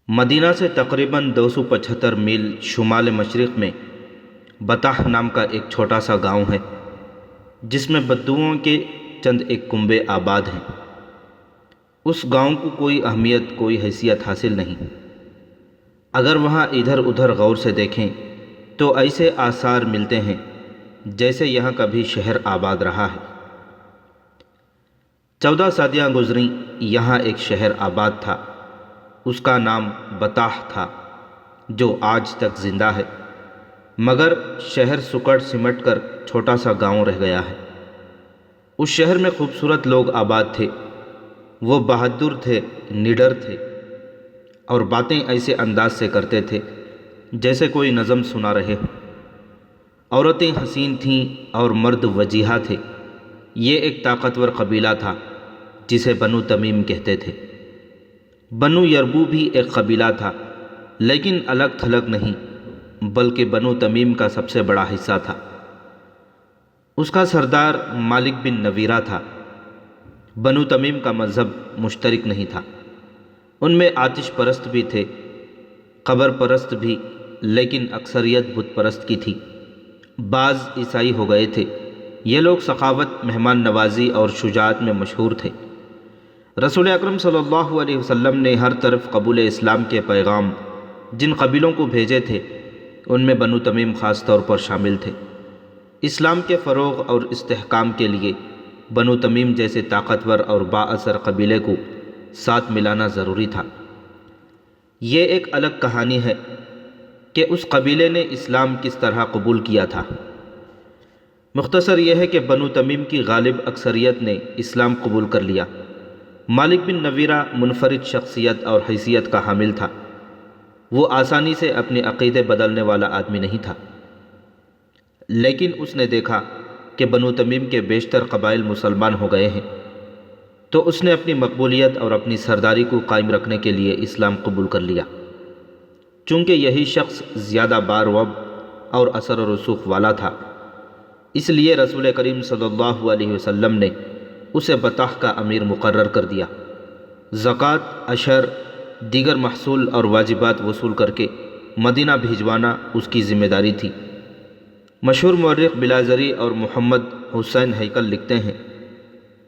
مدینہ سے تقریباً 275 میل شمال مشرق میں بطح نام کا ایک چھوٹا سا گاؤں ہے جس میں بدوؤں کے چند ایک کنبے آباد ہیں۔ اس گاؤں کو کوئی اہمیت، کوئی حیثیت حاصل نہیں۔ اگر وہاں ادھر ادھر غور سے دیکھیں تو ایسے آثار ملتے ہیں جیسے یہاں کبھی شہر آباد رہا ہے۔ 14 صدیاں گزریں، یہاں ایک شہر آباد تھا، اس کا نام بطح تھا، جو آج تک زندہ ہے، مگر شہر سکڑ سمٹ کر چھوٹا سا گاؤں رہ گیا ہے۔ اس شہر میں خوبصورت لوگ آباد تھے، وہ بہادر تھے، نڈر تھے، اور باتیں ایسے انداز سے کرتے تھے جیسے کوئی نظم سنا رہے ہوں۔ عورتیں حسین تھیں اور مرد وجیحہ تھے۔ یہ ایک طاقتور قبیلہ تھا جسے بنو تمیم کہتے تھے۔ بنو یربو بھی ایک قبیلہ تھا، لیکن الگ تھلگ نہیں، بلکہ بنو تمیم کا سب سے بڑا حصہ تھا۔ اس کا سردار مالک بن نویرہ تھا۔ بنو تمیم کا مذہب مشترک نہیں تھا، ان میں آتش پرست بھی تھے، قبر پرست بھی، لیکن اکثریت بت پرست کی تھی۔ بعض عیسائی ہو گئے تھے۔ یہ لوگ سخاوت، مہمان نوازی اور شجاعت میں مشہور تھے۔ رسول اکرم صلی اللہ علیہ وسلم نے ہر طرف قبول اسلام کے پیغام جن قبیلوں کو بھیجے تھے، ان میں بنو تمیم خاص طور پر شامل تھے۔ اسلام کے فروغ اور استحکام کے لیے بنو تمیم جیسے طاقتور اور با اثر قبیلے کو ساتھ ملانا ضروری تھا۔ یہ ایک الگ کہانی ہے کہ اس قبیلے نے اسلام کس طرح قبول کیا تھا۔ مختصر یہ ہے کہ بنو تمیم کی غالب اکثریت نے اسلام قبول کر لیا۔ مالک بن نویرہ منفرد شخصیت اور حیثیت کا حامل تھا۔ وہ آسانی سے اپنے عقیدے بدلنے والا آدمی نہیں تھا، لیکن اس نے دیکھا کہ بنو تمیم کے بیشتر قبائل مسلمان ہو گئے ہیں، تو اس نے اپنی مقبولیت اور اپنی سرداری کو قائم رکھنے کے لیے اسلام قبول کر لیا۔ چونکہ یہی شخص زیادہ بار وب اور اثر و رسوخ والا تھا، اس لیے رسول کریم صلی اللہ علیہ وسلم نے اسے بطح کا امیر مقرر کر دیا۔ زکوٰۃ، عشر، دیگر محصول اور واجبات وصول کر کے مدینہ بھیجوانا اس کی ذمہ داری تھی۔ مشہور مورخ بلازری اور محمد حسین ہیکل لکھتے ہیں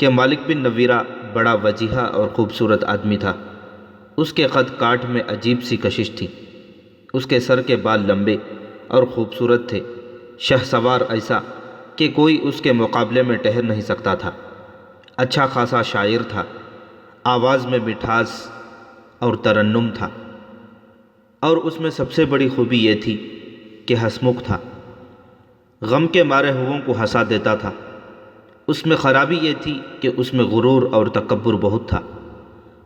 کہ مالک بن نویرہ بڑا وجیحہ اور خوبصورت آدمی تھا۔ اس کے قد کاٹ میں عجیب سی کشش تھی، اس کے سر کے بال لمبے اور خوبصورت تھے، شہسوار ایسا کہ کوئی اس کے مقابلے میں ٹھہر نہیں سکتا تھا۔ اچھا خاصا شاعر تھا، آواز میں مٹھاس اور ترنم تھا، اور اس میں سب سے بڑی خوبی یہ تھی کہ ہنسمکھ تھا، غم کے مارے ہوئوں کو ہنسا دیتا تھا۔ اس میں خرابی یہ تھی کہ اس میں غرور اور تکبر بہت تھا۔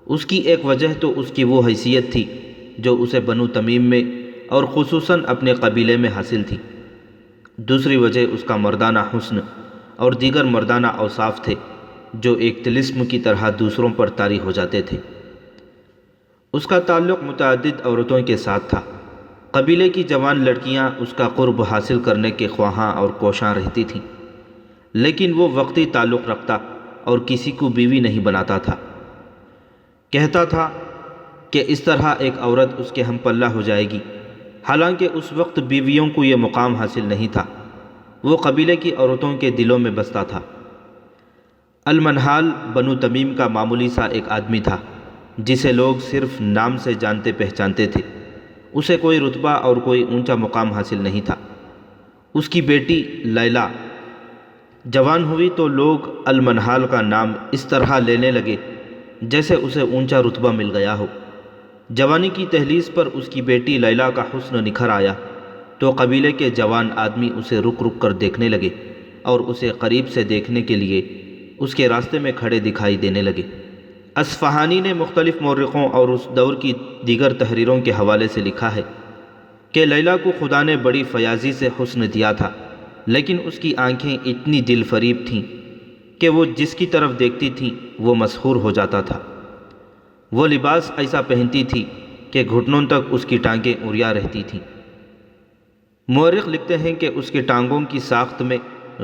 اس کی ایک وجہ تو اس کی وہ حیثیت تھی جو اسے بنو تمیم میں اور خصوصاً اپنے قبیلے میں حاصل تھی۔ دوسری وجہ اس کا مردانہ حسن اور دیگر مردانہ اوصاف تھے جو ایک طلسم کی طرح دوسروں پر طاری ہو جاتے تھے۔ اس کا تعلق متعدد عورتوں کے ساتھ تھا۔ قبیلے کی جوان لڑکیاں اس کا قرب حاصل کرنے کے خواہاں اور کوشاں رہتی تھیں، لیکن وہ وقتی تعلق رکھتا اور کسی کو بیوی نہیں بناتا تھا۔ کہتا تھا کہ اس طرح ایک عورت اس کے ہم پلہ ہو جائے گی، حالانکہ اس وقت بیویوں کو یہ مقام حاصل نہیں تھا۔ وہ قبیلے کی عورتوں کے دلوں میں بستا تھا۔ المنہال بنو تمیم کا معمولی سا ایک آدمی تھا جسے لوگ صرف نام سے جانتے پہچانتے تھے۔ اسے کوئی رتبہ اور کوئی اونچا مقام حاصل نہیں تھا۔ اس کی بیٹی لیلا جوان ہوئی تو لوگ المنہال کا نام اس طرح لینے لگے جیسے اسے اونچا رتبہ مل گیا ہو۔ جوانی کی دہلیز پر اس کی بیٹی لیلا کا حسن نکھر آیا تو قبیلے کے جوان آدمی اسے رک رک کر دیکھنے لگے اور اسے قریب سے دیکھنے کے لیے اس کے راستے میں کھڑے دکھائی دینے لگے۔ اصفہانی نے مختلف مورخوں اور اس دور کی دیگر تحریروں کے حوالے سے لکھا ہے کہ لیلا کو خدا نے بڑی فیاضی سے حسن دیا تھا، لیکن اس کی آنکھیں اتنی دل فریب تھیں کہ وہ جس کی طرف دیکھتی تھیں وہ مسحور ہو جاتا تھا۔ وہ لباس ایسا پہنتی تھی کہ گھٹنوں تک اس کی ٹانگیں عریا رہتی تھیں۔ مورخ لکھتے ہیں کہ اس کی ٹانگوں کی ساخت میں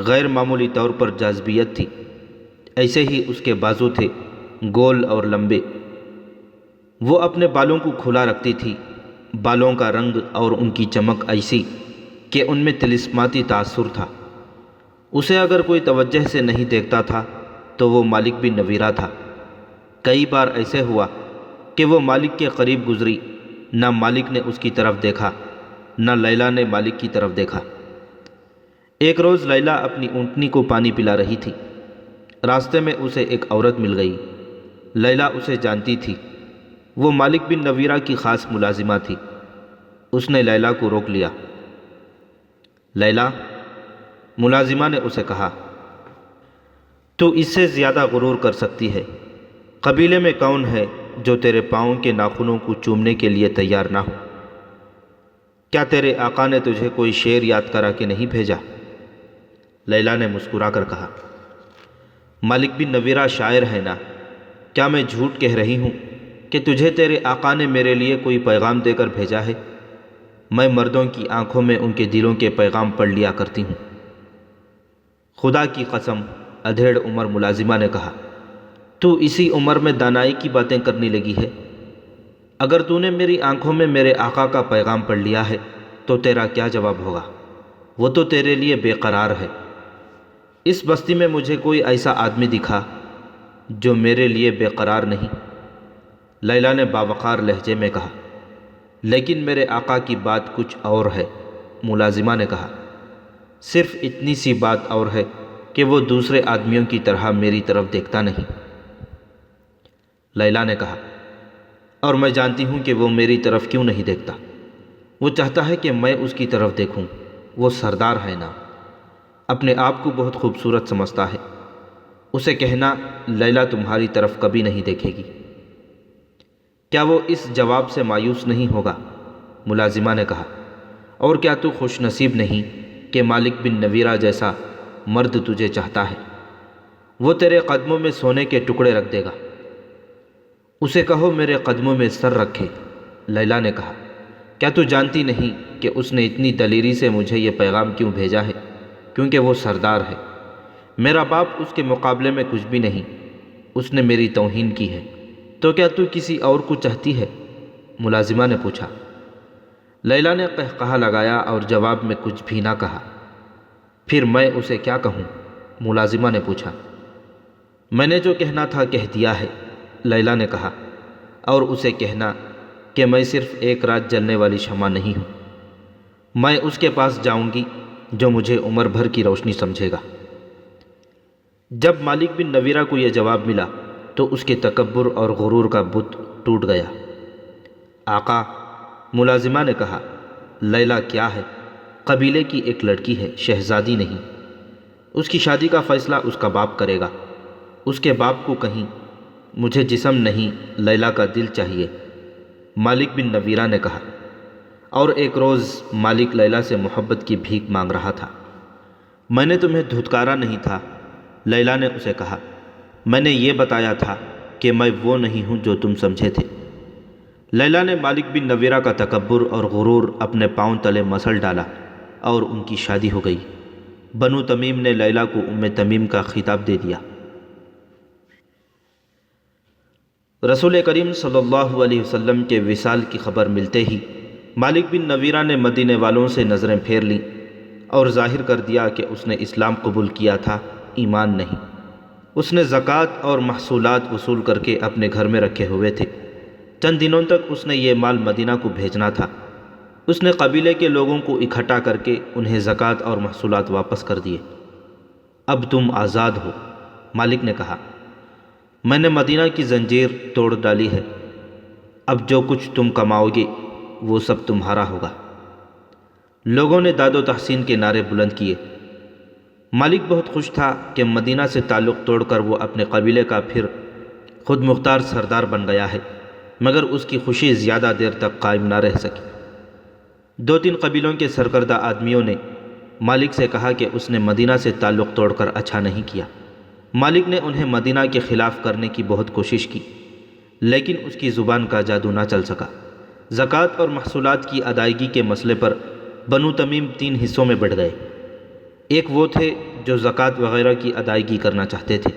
غیر معمولی طور پر جاذبیت تھی، ایسے ہی اس کے بازو تھے، گول اور لمبے۔ وہ اپنے بالوں کو کھلا رکھتی تھی، بالوں کا رنگ اور ان کی چمک ایسی کہ ان میں طلسماتی تاثر تھا۔ اسے اگر کوئی توجہ سے نہیں دیکھتا تھا تو وہ مالک بن نویرہ تھا۔ کئی بار ایسے ہوا کہ وہ مالک کے قریب گزری، نہ مالک نے اس کی طرف دیکھا نہ لیلا نے مالک کی طرف دیکھا۔ ایک روز لیلا اپنی اونٹنی کو پانی پلا رہی تھی۔ راستے میں اسے ایک عورت مل گئی۔ لیلا اسے جانتی تھی، وہ مالک بن نویرہ کی خاص ملازمہ تھی۔ اس نے لیلا کو روک لیا۔ لیلا، ملازمہ نے اسے کہا، تو اس سے زیادہ غرور کر سکتی ہے؟ قبیلے میں کون ہے جو تیرے پاؤں کے ناخنوں کو چومنے کے لیے تیار نہ ہو؟ کیا تیرے آقا نے تجھے کوئی شعر یاد کرا کے نہیں بھیجا؟ لیلا نے مسکرا کر کہا، مالک بن نویرہ شاعر ہے نا، کیا میں جھوٹ کہہ رہی ہوں کہ تجھے تیرے آقا نے میرے لیے کوئی پیغام دے کر بھیجا ہے؟ میں مردوں کی آنکھوں میں ان کے دلوں کے پیغام پڑھ لیا کرتی ہوں۔ خدا کی قسم، ادھیڑ عمر ملازمہ نے کہا، تو اسی عمر میں دانائی کی باتیں کرنے لگی ہے؟ اگر تو نے میری آنکھوں میں میرے آقا کا پیغام پڑھ لیا ہے تو تیرا کیا جواب ہوگا؟ وہ تو تیرے لیے بے قرار ہے۔ اس بستی میں مجھے کوئی ایسا آدمی دکھا جو میرے لیے بے قرار نہیں۔ لیلا نے باوقار لہجے میں کہا، لیکن میرے آقا کی بات کچھ اور ہے۔ ملازمہ نے کہا، صرف اتنی سی بات اور ہے کہ وہ دوسرے آدمیوں کی طرح میری طرف دیکھتا نہیں۔ لیلا نے کہا، اور میں جانتی ہوں کہ وہ میری طرف کیوں نہیں دیکھتا۔ وہ چاہتا ہے کہ میں اس کی طرف دیکھوں۔ وہ سردار ہے نا، اپنے آپ کو بہت خوبصورت سمجھتا ہے۔ اسے کہنا لیلا تمہاری طرف کبھی نہیں دیکھے گی۔ کیا وہ اس جواب سے مایوس نہیں ہوگا؟ ملازمہ نے کہا، اور کیا تو خوش نصیب نہیں کہ مالک بن نویرہ جیسا مرد تجھے چاہتا ہے؟ وہ تیرے قدموں میں سونے کے ٹکڑے رکھ دے گا۔ اسے کہو میرے قدموں میں سر رکھے۔ لیلا نے کہا، کیا تو جانتی نہیں کہ اس نے اتنی دلیری سے مجھے یہ پیغام کیوں بھیجا ہے؟ کیونکہ وہ سردار ہے۔ میرا باپ اس کے مقابلے میں کچھ بھی نہیں۔ اس نے میری توہین کی ہے، تو کیا تو کسی اور کو چاہتی ہے؟ ملازمہ نے پوچھا۔ لیلا نے قہقہا لگایا اور جواب میں کچھ بھی نہ کہا۔ پھر میں اسے کیا کہوں؟ ملازمہ نے پوچھا۔ میں نے جو کہنا تھا کہہ دیا ہے، لیلا نے کہا، اور اسے کہنا کہ میں صرف ایک رات جلنے والی شمع نہیں ہوں۔ میں اس کے پاس جاؤں گی جو مجھے عمر بھر کی روشنی سمجھے گا۔ جب مالک بن نویرہ کو یہ جواب ملا تو اس کے تکبر اور غرور کا بت ٹوٹ گیا۔ آقا، ملازمہ نے کہا، لیلا کیا ہے؟ قبیلے کی ایک لڑکی ہے، شہزادی نہیں۔ اس کی شادی کا فیصلہ اس کا باپ کرے گا۔ اس کے باپ کو کہیں مجھے جسم نہیں لیلا کا دل چاہیے، مالک بن نویرہ نے کہا۔ اور ایک روز مالک لیلا سے محبت کی بھیک مانگ رہا تھا۔ میں نے تمہیں دھتکارا نہیں تھا، لیلا نے اسے کہا۔ میں نے یہ بتایا تھا کہ میں وہ نہیں ہوں جو تم سمجھے تھے۔ لیلا نے مالک بن نویرہ کا تکبر اور غرور اپنے پاؤں تلے مسل ڈالا اور ان کی شادی ہو گئی۔ بنو تمیم نے لیلا کو ام تمیم کا خطاب دے دیا۔ رسول کریم صلی اللہ علیہ وسلم کے وصال کی خبر ملتے ہی مالک بن نویرہ نے مدینے والوں سے نظریں پھیر لیں اور ظاہر کر دیا کہ اس نے اسلام قبول کیا تھا، ایمان نہیں۔ اس نے زکوٰۃ اور محصولات وصول کر کے اپنے گھر میں رکھے ہوئے تھے۔ چند دنوں تک اس نے یہ مال مدینہ کو بھیجنا تھا۔ اس نے قبیلے کے لوگوں کو اکٹھا کر کے انہیں زکوٰۃ اور محصولات واپس کر دیے۔ اب تم آزاد ہو، مالک نے کہا۔ میں نے مدینہ کی زنجیر توڑ ڈالی ہے، اب جو کچھ تم کماؤ گے وہ سب تمہارا ہوگا۔ لوگوں نے داد و تحسین کے نعرے بلند کیے۔ مالک بہت خوش تھا کہ مدینہ سے تعلق توڑ کر وہ اپنے قبیلے کا پھر خود مختار سردار بن گیا ہے، مگر اس کی خوشی زیادہ دیر تک قائم نہ رہ سکی۔ دو تین قبیلوں کے سرکردہ آدمیوں نے مالک سے کہا کہ اس نے مدینہ سے تعلق توڑ کر اچھا نہیں کیا۔ مالک نے انہیں مدینہ کے خلاف کرنے کی بہت کوشش کی، لیکن اس کی زبان کا جادو نہ چل سکا۔ زکوٰۃ اور محصولات کی ادائیگی کے مسئلے پر بنو تمیم تین حصوں میں بٹ گئے۔ ایک وہ تھے جو زکوٰۃ وغیرہ کی ادائیگی کرنا چاہتے تھے،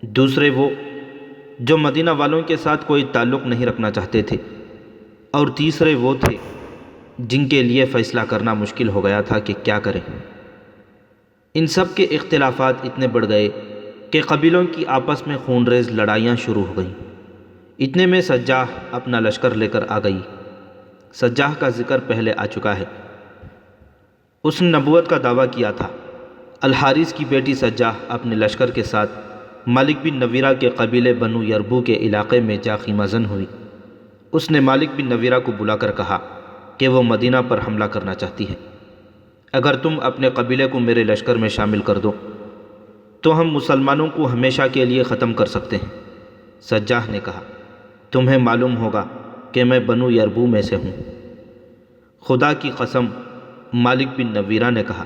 دوسرے وہ جو مدینہ والوں کے ساتھ کوئی تعلق نہیں رکھنا چاہتے تھے، اور تیسرے وہ تھے جن کے لیے فیصلہ کرنا مشکل ہو گیا تھا کہ کیا کریں۔ ان سب کے اختلافات اتنے بڑھ گئے کہ قبیلوں کی آپس میں خون ریز لڑائیاں شروع ہو گئیں۔ اتنے میں سجاح اپنا لشکر لے کر آ گئی۔ سجاح کا ذکر پہلے آ چکا ہے۔ اس نے نبوت کا دعویٰ کیا تھا۔ الحارث کی بیٹی سجاح اپنے لشکر کے ساتھ مالک بن نویرہ کے قبیلے بنو یربو کے علاقے میں جا خیمہ زن ہوئی۔ اس نے مالک بن نویرہ کو بلا کر کہا کہ وہ مدینہ پر حملہ کرنا چاہتی ہے۔ اگر تم اپنے قبیلے کو میرے لشکر میں شامل کر دو تو ہم مسلمانوں کو ہمیشہ کے لیے ختم کر سکتے ہیں۔ سجاح نے کہا، تمہیں معلوم ہوگا کہ میں بنو یربو میں سے ہوں۔ خدا کی قسم، مالک بن نویرہ نے کہا،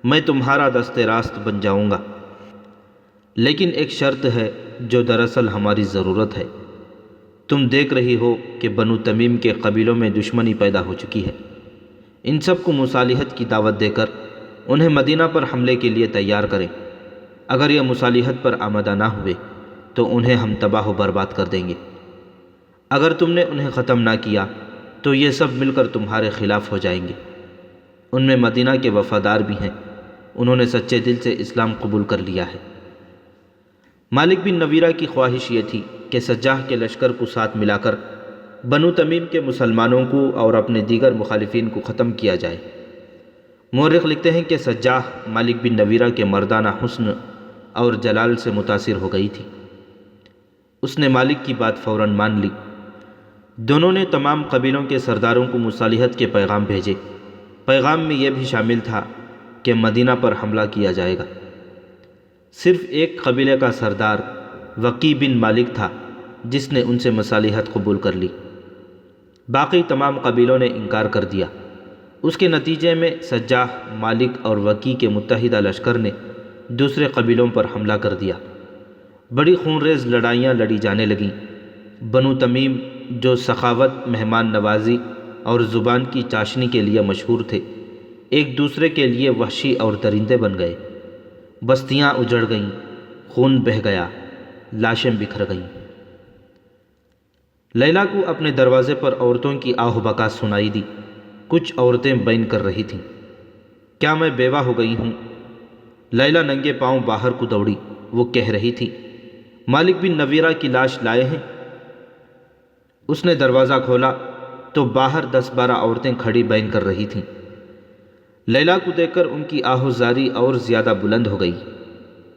میں تمہارا دست راست بن جاؤں گا، لیکن ایک شرط ہے جو دراصل ہماری ضرورت ہے۔ تم دیکھ رہی ہو کہ بنو تمیم کے قبیلوں میں دشمنی پیدا ہو چکی ہے۔ ان سب کو مصالحت کی دعوت دے کر انہیں مدینہ پر حملے کے لیے تیار کریں۔ اگر یہ مصالحت پر آمادہ نہ ہوئے تو انہیں ہم تباہ و برباد کر دیں گے۔ اگر تم نے انہیں ختم نہ کیا تو یہ سب مل کر تمہارے خلاف ہو جائیں گے۔ ان میں مدینہ کے وفادار بھی ہیں، انہوں نے سچے دل سے اسلام قبول کر لیا ہے۔ مالک بن نویرہ کی خواہش یہ تھی کہ سجاح کے لشکر کو ساتھ ملا کر بنو تمیم کے مسلمانوں کو اور اپنے دیگر مخالفین کو ختم کیا جائے۔ مورخ لکھتے ہیں کہ سجاح مالک بن نویرہ کے مردانہ حسن اور جلال سے متاثر ہو گئی تھی۔ اس نے مالک کی بات فوراً مان لی۔ دونوں نے تمام قبیلوں کے سرداروں کو مصالحت کے پیغام بھیجے۔ پیغام میں یہ بھی شامل تھا کہ مدینہ پر حملہ کیا جائے گا۔ صرف ایک قبیلے کا سردار وقی بن مالک تھا جس نے ان سے مصالحت قبول کر لی، باقی تمام قبیلوں نے انکار کر دیا۔ اس کے نتیجے میں سجاح، مالک اور وقی کے متحدہ لشکر نے دوسرے قبیلوں پر حملہ کر دیا۔ بڑی خون ریز لڑائیاں لڑی جانے لگیں۔ بنو تمیم جو سخاوت، مہمان نوازی اور زبان کی چاشنی کے لیے مشہور تھے، ایک دوسرے کے لیے وحشی اور درندے بن گئے۔ بستیاں اجڑ گئیں، خون بہہ گیا، لاشیں بکھر گئیں۔ لیلا کو اپنے دروازے پر عورتوں کی آہ و بکا سنائی دی۔ کچھ عورتیں بین کر رہی تھیں، کیا میں بیوہ ہو گئی ہوں؟ لیلا ننگے پاؤں باہر کو دوڑی۔ وہ کہہ رہی تھی، مالک بن نویرہ کی لاش لائے ہیں؟ اس نے دروازہ کھولا تو باہر 10-12 عورتیں کھڑی بین کر رہی تھیں۔ لیلا کو دیکھ کر ان کی آہوزاری اور زیادہ بلند ہو گئی۔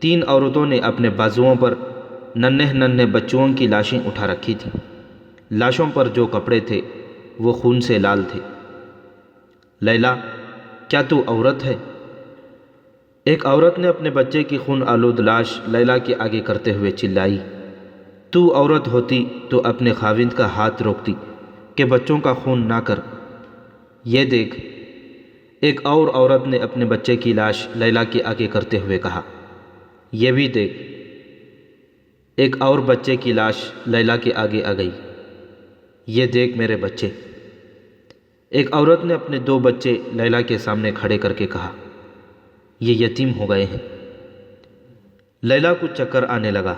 3 عورتوں نے اپنے بازوؤں پر ننھے ننھے بچوں کی لاشیں اٹھا رکھی تھیں۔ لاشوں پر جو کپڑے تھے وہ خون سے لال تھے۔ لیلا، کیا تو عورت ہے؟ ایک عورت نے اپنے بچے کی خون آلود لاش لیلا کے آگے کرتے ہوئے چلائی، تو عورت ہوتی تو اپنے خاوند کا ہاتھ روکتی کہ بچوں کا خون نہ کر۔ یہ دیکھ، ایک اور عورت نے اپنے بچے کی لاش لیلا کے آگے کرتے ہوئے کہا، یہ بھی دیکھ۔ ایک اور بچے کی لاش لیلا کے آگے آ گئی، یہ دیکھ میرے بچے۔ ایک عورت نے اپنے 2 بچے لیلا کے سامنے کھڑے کر کے کہا، یہ یتیم ہو گئے ہیں۔ لیلا کو چکر آنے لگا۔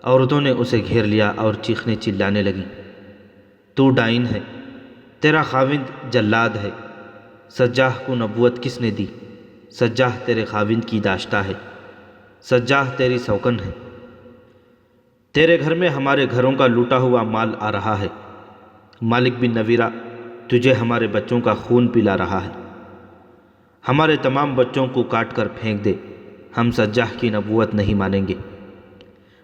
عورتوں نے اسے گھیر لیا اور چیخنے چلانے لگیں، تو ڈائن ہے، تیرا خاوند جلاد ہے۔ سجاح کو نبوت کس نے دی؟ سجاح تیرے خاوند کی داشتہ ہے، سجاح تیری سوکن ہے۔ تیرے گھر میں ہمارے گھروں کا لوٹا ہوا مال آ رہا ہے۔ مالک بن نویرہ تجھے ہمارے بچوں کا خون پلا رہا ہے۔ ہمارے تمام بچوں کو کاٹ کر پھینک دے، ہم سجاح کی نبوت نہیں مانیں گے۔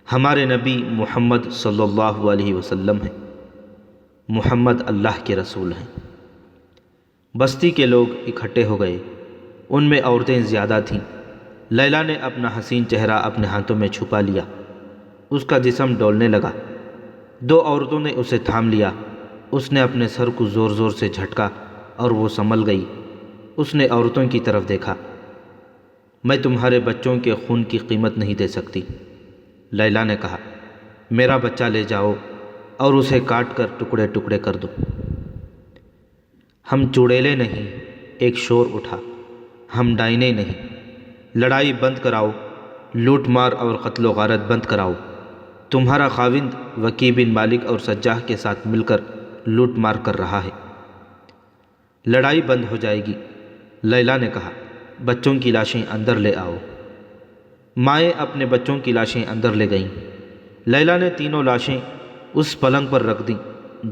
ہمارے نبی محمد صلی اللہ علیہ وسلم ہیں، محمد اللہ کے رسول ہیں۔ بستی کے لوگ اکٹھے ہو گئے، ان میں عورتیں زیادہ تھیں۔ لیلا نے اپنا حسین چہرہ اپنے ہاتھوں میں چھپا لیا، اس کا جسم ڈولنے لگا۔ 2 عورتوں نے اسے تھام لیا، اس نے اپنے سر کو زور زور سے جھٹکا اور وہ سنبھل گئی۔ اس نے عورتوں کی طرف دیکھا، میں تمہارے بچوں کے خون کی قیمت نہیں دے سکتی۔ لیلا نے کہا، میرا بچہ لے جاؤ اور اسے کاٹ کر ٹکڑے ٹکڑے کر دو۔ ہم چڑیلے نہیں، ایک شور اٹھا، ہم ڈائنے نہیں۔ لڑائی بند کراؤ، لوٹ مار اور قتل و غارت بند کراؤ۔ تمہارا خاوند وکی بن مالک اور سجاح کے ساتھ مل کر لوٹ مار کر رہا ہے۔ لڑائی بند ہو جائے گی۔ لیلا نے کہا، بچوں کی لاشیں اندر لے آؤ۔ مائیں اپنے بچوں کی لاشیں اندر لے گئیں۔ لیلا نے تینوں لاشیں اس پلنگ پر رکھ دیں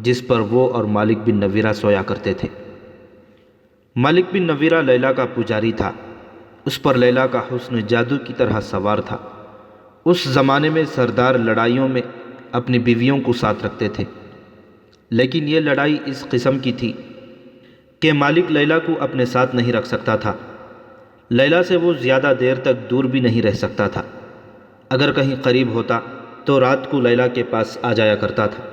جس پر وہ اور مالک بن نویرہ سویا کرتے تھے۔ مالک بن نویرہ لیلا کا پجاری تھا۔ اس پر لیلا کا حسن جادو کی طرح سوار تھا۔ اس زمانے میں سردار لڑائیوں میں اپنی بیویوں کو ساتھ رکھتے تھے، لیکن یہ لڑائی اس قسم کی تھی کہ مالک لیلا کو اپنے ساتھ نہیں رکھ سکتا تھا۔ لیلا سے وہ زیادہ دیر تک دور بھی نہیں رہ سکتا تھا۔ اگر کہیں قریب ہوتا تو رات کو لیلا کے پاس آ جایا کرتا تھا۔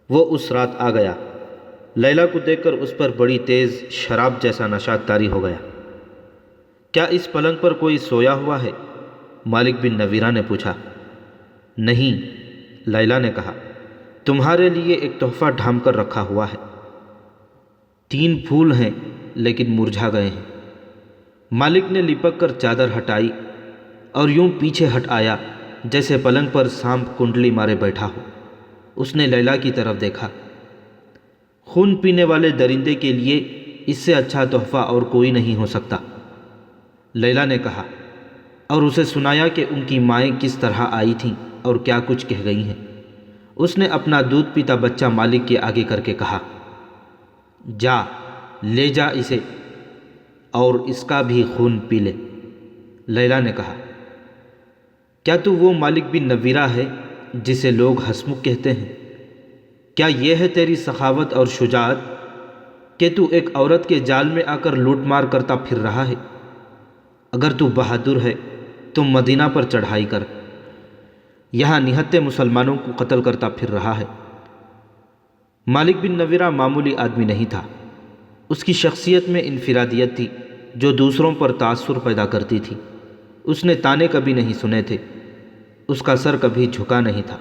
وہ اس رات آ گیا۔ لیلا کو دیکھ کر اس پر بڑی تیز شراب جیسا نشہ طاری ہو گیا۔ کیا اس پلنگ پر کوئی سویا ہوا ہے؟ مالک بن نویرہ نے پوچھا۔ نہیں، لیلا نے کہا، تمہارے لیے ایک تحفہ ڈھانپ کر رکھا ہوا ہے۔ 3 پھول ہیں لیکن مرجھا گئے ہیں۔ مالک نے لپک کر چادر ہٹائی اور یوں پیچھے ہٹ آیا جیسے پلنگ پر سانپ کنڈلی مارے بیٹھا ہو۔ اس نے لیلا کی طرف دیکھا۔ خون پینے والے درندے کے لیے اس سے اچھا تحفہ اور کوئی نہیں ہو سکتا، لیلا نے کہا، اور اسے سنایا کہ ان کی مائیں کس طرح آئی تھیں اور کیا کچھ کہہ گئی ہیں۔ اس نے اپنا دودھ پیتا بچہ مالک کے آگے کر کے کہا، جا لے جا اسے اور اس کا بھی خون پی لے۔ لیلا نے کہا، کیا تو وہ مالک بن نویرہ ہے جسے لوگ ہسمکھ کہتے ہیں؟ کیا یہ ہے تیری سخاوت اور شجاعت کہ تو ایک عورت کے جال میں آ کر لوٹ مار کرتا پھر رہا ہے؟ اگر تو بہادر ہے تو مدینہ پر چڑھائی کر، یہاں نہتے مسلمانوں کو قتل کرتا پھر رہا ہے۔ مالک بن نویرہ معمولی آدمی نہیں تھا۔ اس کی شخصیت میں انفرادیت تھی جو دوسروں پر تاثر پیدا کرتی تھی۔ اس نے تانے کبھی نہیں سنے تھے، اس کا سر کبھی جھکا نہیں تھا۔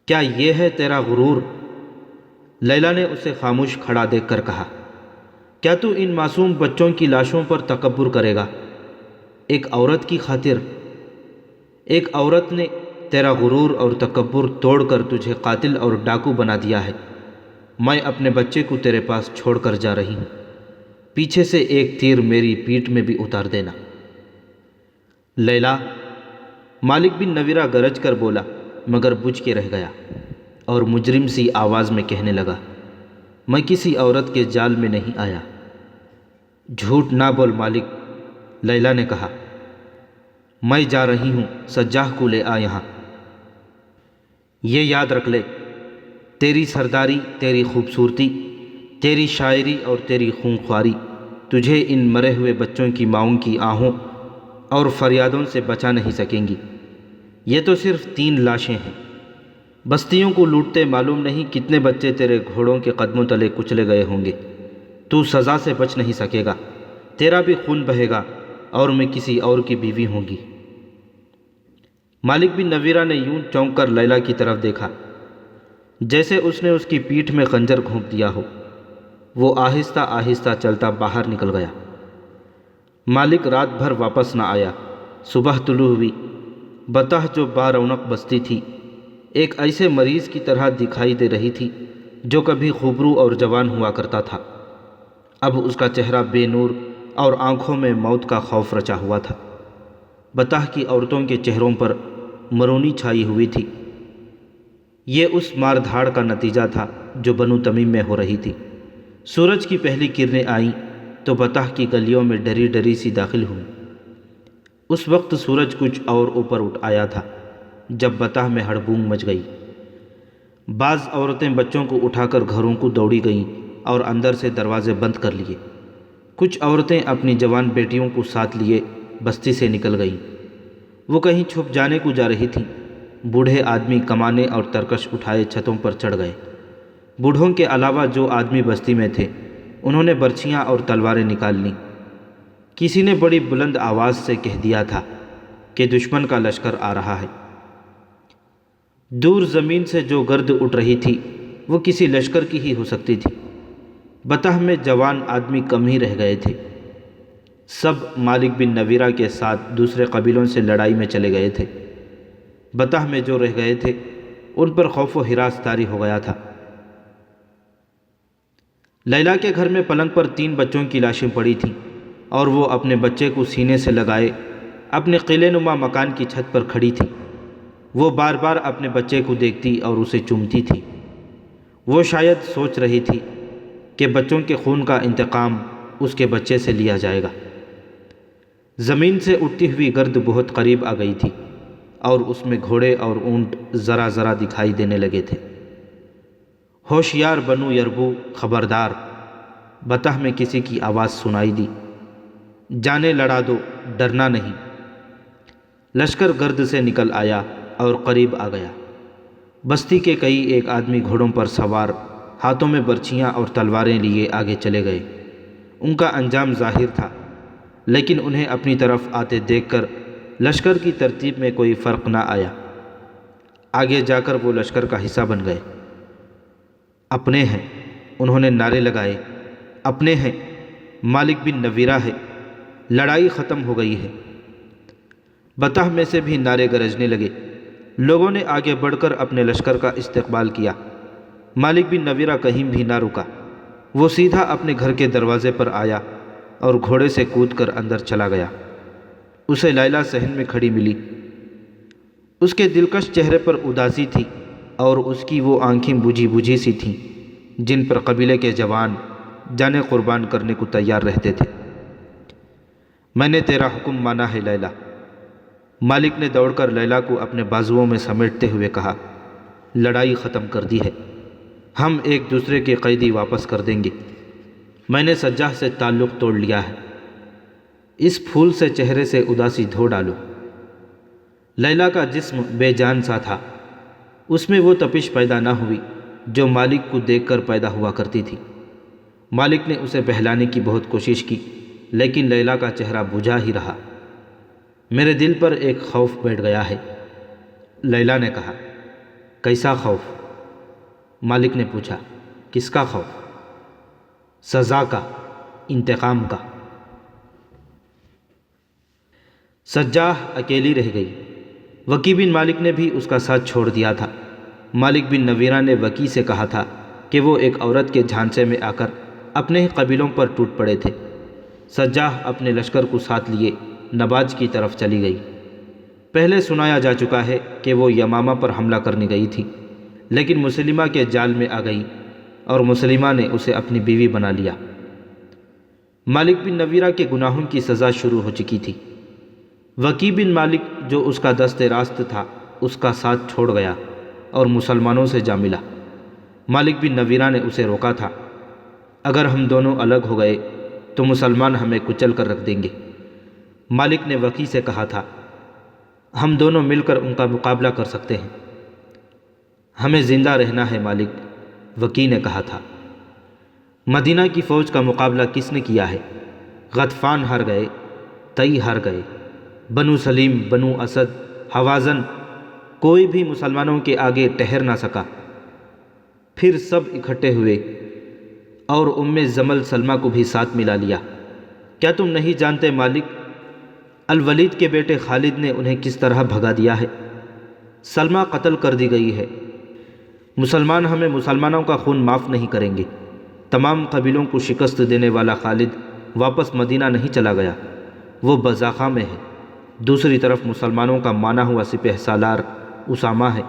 کیا یہ ہے تیرا غرور؟ لیلا نے اسے خاموش کھڑا دیکھ کر کہا، کیا تو ان معصوم بچوں کی لاشوں پر تکبر کرے گا؟ ایک عورت کی خاطر؟ ایک عورت نے تیرا غرور اور تکبر توڑ کر تجھے قاتل اور ڈاکو بنا دیا ہے۔ میں اپنے بچے کو تیرے پاس چھوڑ کر جا رہی ہوں، پیچھے سے ایک تیر میری پیٹھ میں بھی اتار دینا۔ لیلا، مالک بن نویرہ گرج کر بولا مگر بجھ کے رہ گیا اور مجرم سی آواز میں کہنے لگا، میں کسی عورت کے جال میں نہیں آیا۔ جھوٹ نہ بول مالک، لیلا نے کہا، میں جا رہی ہوں، سجاح کو لے آ یہاں۔ یہ یاد رکھ لے، تیری سرداری، تیری خوبصورتی، تیری شاعری اور تیری خونخواری تجھے ان مرے ہوئے بچوں کی ماؤں کی آہوں اور فریادوں سے بچا نہیں سکیں گی۔ یہ تو صرف 3 لاشیں ہیں۔ بستیوں کو لوٹتے معلوم نہیں کتنے بچے تیرے گھوڑوں کے قدموں تلے کچلے گئے ہوں گے۔ تو سزا سے بچ نہیں سکے گا، تیرا بھی خون بہے گا اور میں کسی اور کی بیوی ہوں گی۔ مالک بن نویرہ نے یوں چونک کر لیلا کی طرف دیکھا جیسے اس نے اس کی پیٹھ میں خنجر گھونپ دیا ہو۔ وہ آہستہ آہستہ چلتا باہر نکل گیا۔ مالک رات بھر واپس نہ آیا۔ صبح طلوع ہوئی۔ بطح جو بارونق بستی تھی ایک ایسے مریض کی طرح دکھائی دے رہی تھی جو کبھی خوبرو اور جوان ہوا کرتا تھا۔ اب اس کا چہرہ بے نور اور آنکھوں میں موت کا خوف رچا ہوا تھا۔ بطح کی عورتوں کے چہروں پر مرونی چھائی ہوئی تھی۔ یہ اس مار دھاڑ کا نتیجہ تھا جو بنو تمیم میں ہو رہی تھی۔ سورج کی پہلی کرنیں آئیں تو بطح کی گلیوں میں ڈری ڈری سی داخل ہوئیں۔ اس وقت سورج کچھ اور اوپر اٹھ آیا تھا جب بطح میں ہڑبونگ مچ گئی۔ بعض عورتیں بچوں کو اٹھا کر گھروں کو دوڑی گئیں اور اندر سے دروازے بند کر لیے۔ کچھ عورتیں اپنی جوان بیٹیوں کو ساتھ لیے بستی سے نکل گئیں۔ وہ کہیں چھپ جانے کو جا رہی تھیں۔ بوڑھے آدمی کمانے اور ترکش اٹھائے چھتوں پر چڑھ گئے۔ بوڑھوں کے علاوہ جو آدمی بستی میں تھے انہوں نے برچھیاں اور تلواریں نکال لیں۔ کسی نے بڑی بلند آواز سے کہہ دیا تھا کہ دشمن کا لشکر آ رہا ہے۔ دور زمین سے جو گرد اٹھ رہی تھی وہ کسی لشکر کی ہی ہو سکتی تھی۔ بطح میں جوان آدمی کم ہی رہ گئے تھے۔ سب مالک بن نویرہ کے ساتھ دوسرے قبیلوں سے لڑائی میں چلے گئے تھے۔ بطح میں جو رہ گئے تھے ان پر خوف و ہراس طاری ہو گیا تھا۔ لیلا کے گھر میں پلنگ پر 3 بچوں کی لاشیں پڑی تھیں اور وہ اپنے بچے کو سینے سے لگائے اپنے قلعے نما مکان کی چھت پر کھڑی تھی۔ وہ بار بار اپنے بچے کو دیکھتی اور اسے چومتی تھی۔ وہ شاید سوچ رہی تھی کہ بچوں کے خون کا انتقام اس کے بچے سے لیا جائے گا۔ زمین سے اٹھتی ہوئی گرد بہت قریب آ گئی تھی اور اس میں گھوڑے اور اونٹ ذرا ذرا دکھائی دینے لگے تھے۔ ہوشیار بنو یربو، خبردار! بطح میں کسی کی آواز سنائی دی، جانے لڑا دو، ڈرنا نہیں۔ لشکر گرد سے نکل آیا اور قریب آ گیا۔ بستی کے کئی ایک آدمی گھوڑوں پر سوار، ہاتھوں میں برچھیاں اور تلواریں لیے آگے چلے گئے۔ ان کا انجام ظاہر تھا، لیکن انہیں اپنی طرف آتے دیکھ کر لشکر کی ترتیب میں کوئی فرق نہ آیا۔ آگے جا کر وہ لشکر کا حصہ بن گئے۔ اپنے ہیں، انہوں نے نعرے لگائے، اپنے ہیں، مالک بن نویرہ ہے، لڑائی ختم ہو گئی ہے۔ بطح میں سے بھی نعرے گرجنے لگے۔ لوگوں نے آگے بڑھ کر اپنے لشکر کا استقبال کیا۔ مالک بن نویرہ کہیں بھی نہ رکا۔ وہ سیدھا اپنے گھر کے دروازے پر آیا اور گھوڑے سے کود کر اندر چلا گیا۔ اسے لیلا صحن میں کھڑی ملی۔ اس کے دلکش چہرے پر اداسی تھی اور اس کی وہ آنکھیں بجھی بجھی سی تھیں جن پر قبیلے کے جوان جانیں قربان کرنے کو تیار رہتے تھے۔ میں نے تیرا حکم مانا ہے لیلا، مالک نے دوڑ کر لیلا کو اپنے بازوؤں میں سمیٹتے ہوئے کہا۔ لڑائی ختم کر دی ہے، ہم ایک دوسرے کے قیدی واپس کر دیں گے۔ میں نے سجاہ سے تعلق توڑ لیا ہے، اس پھول سے چہرے سے اداسی دھو ڈالو۔ لیلا کا جسم بے جان سا تھا، اس میں وہ تپش پیدا نہ ہوئی جو مالک کو دیکھ کر پیدا ہوا کرتی تھی۔ مالک نے اسے بہلانے کی بہت کوشش کی، لیکن لیلا کا چہرہ بجھا ہی رہا۔ میرے دل پر ایک خوف بیٹھ گیا ہے، لیلا نے کہا۔ کیسا خوف؟ مالک نے پوچھا۔ کس کا خوف؟ سزا کا، انتقام کا۔ سجاہ اکیلی رہ گئی۔ وکی بن مالک نے بھی اس کا ساتھ چھوڑ دیا تھا۔ مالک بن نویرہ نے وکی سے کہا تھا کہ وہ ایک عورت کے جھانسے میں آ کر اپنے ہی قبیلوں پر ٹوٹ پڑے تھے۔ سجاہ اپنے لشکر کو ساتھ لیے نباج کی طرف چلی گئی۔ پہلے سنایا جا چکا ہے کہ وہ یمامہ پر حملہ کرنے گئی تھی، لیکن مسلمہ کے جال میں آ گئی اور مسلمہ نے اسے اپنی بیوی بنا لیا۔ مالک بن نویرہ کے گناہوں کی سزا شروع ہو چکی تھی۔ وکی بن مالک جو اس کا دست راست تھا اس کا ساتھ چھوڑ گیا اور مسلمانوں سے جا ملا۔ مالک بن نویرہ نے اسے روکا تھا، اگر ہم دونوں الگ ہو گئے تو مسلمان ہمیں کچل کر رکھ دیں گے۔ مالک نے وکی سے کہا تھا، ہم دونوں مل کر ان کا مقابلہ کر سکتے ہیں۔ ہمیں زندہ رہنا ہے مالک، وکی نے کہا تھا۔ مدینہ کی فوج کا مقابلہ کس نے کیا ہے؟ غطفان ہار گئے، تئی ہار گئے، بنو سلیم، بنو اسد، حوازن، کوئی بھی مسلمانوں کے آگے ٹھہر نہ سکا۔ پھر سب اکٹھے ہوئے اور زمل سلمہ کو بھی ساتھ ملا لیا۔ کیا تم نہیں جانتے مالک، الولید کے بیٹے خالد نے انہیں کس طرح بھگا دیا ہے؟ سلمہ قتل کر دی گئی ہے۔ مسلمان ہمیں مسلمانوں کا خون معاف نہیں کریں گے۔ تمام قبیلوں کو شکست دینے والا خالد واپس مدینہ نہیں چلا گیا، وہ بزاخہ میں ہے۔ دوسری طرف مسلمانوں کا مانا ہوا سپہ سالار اسامہ ہے۔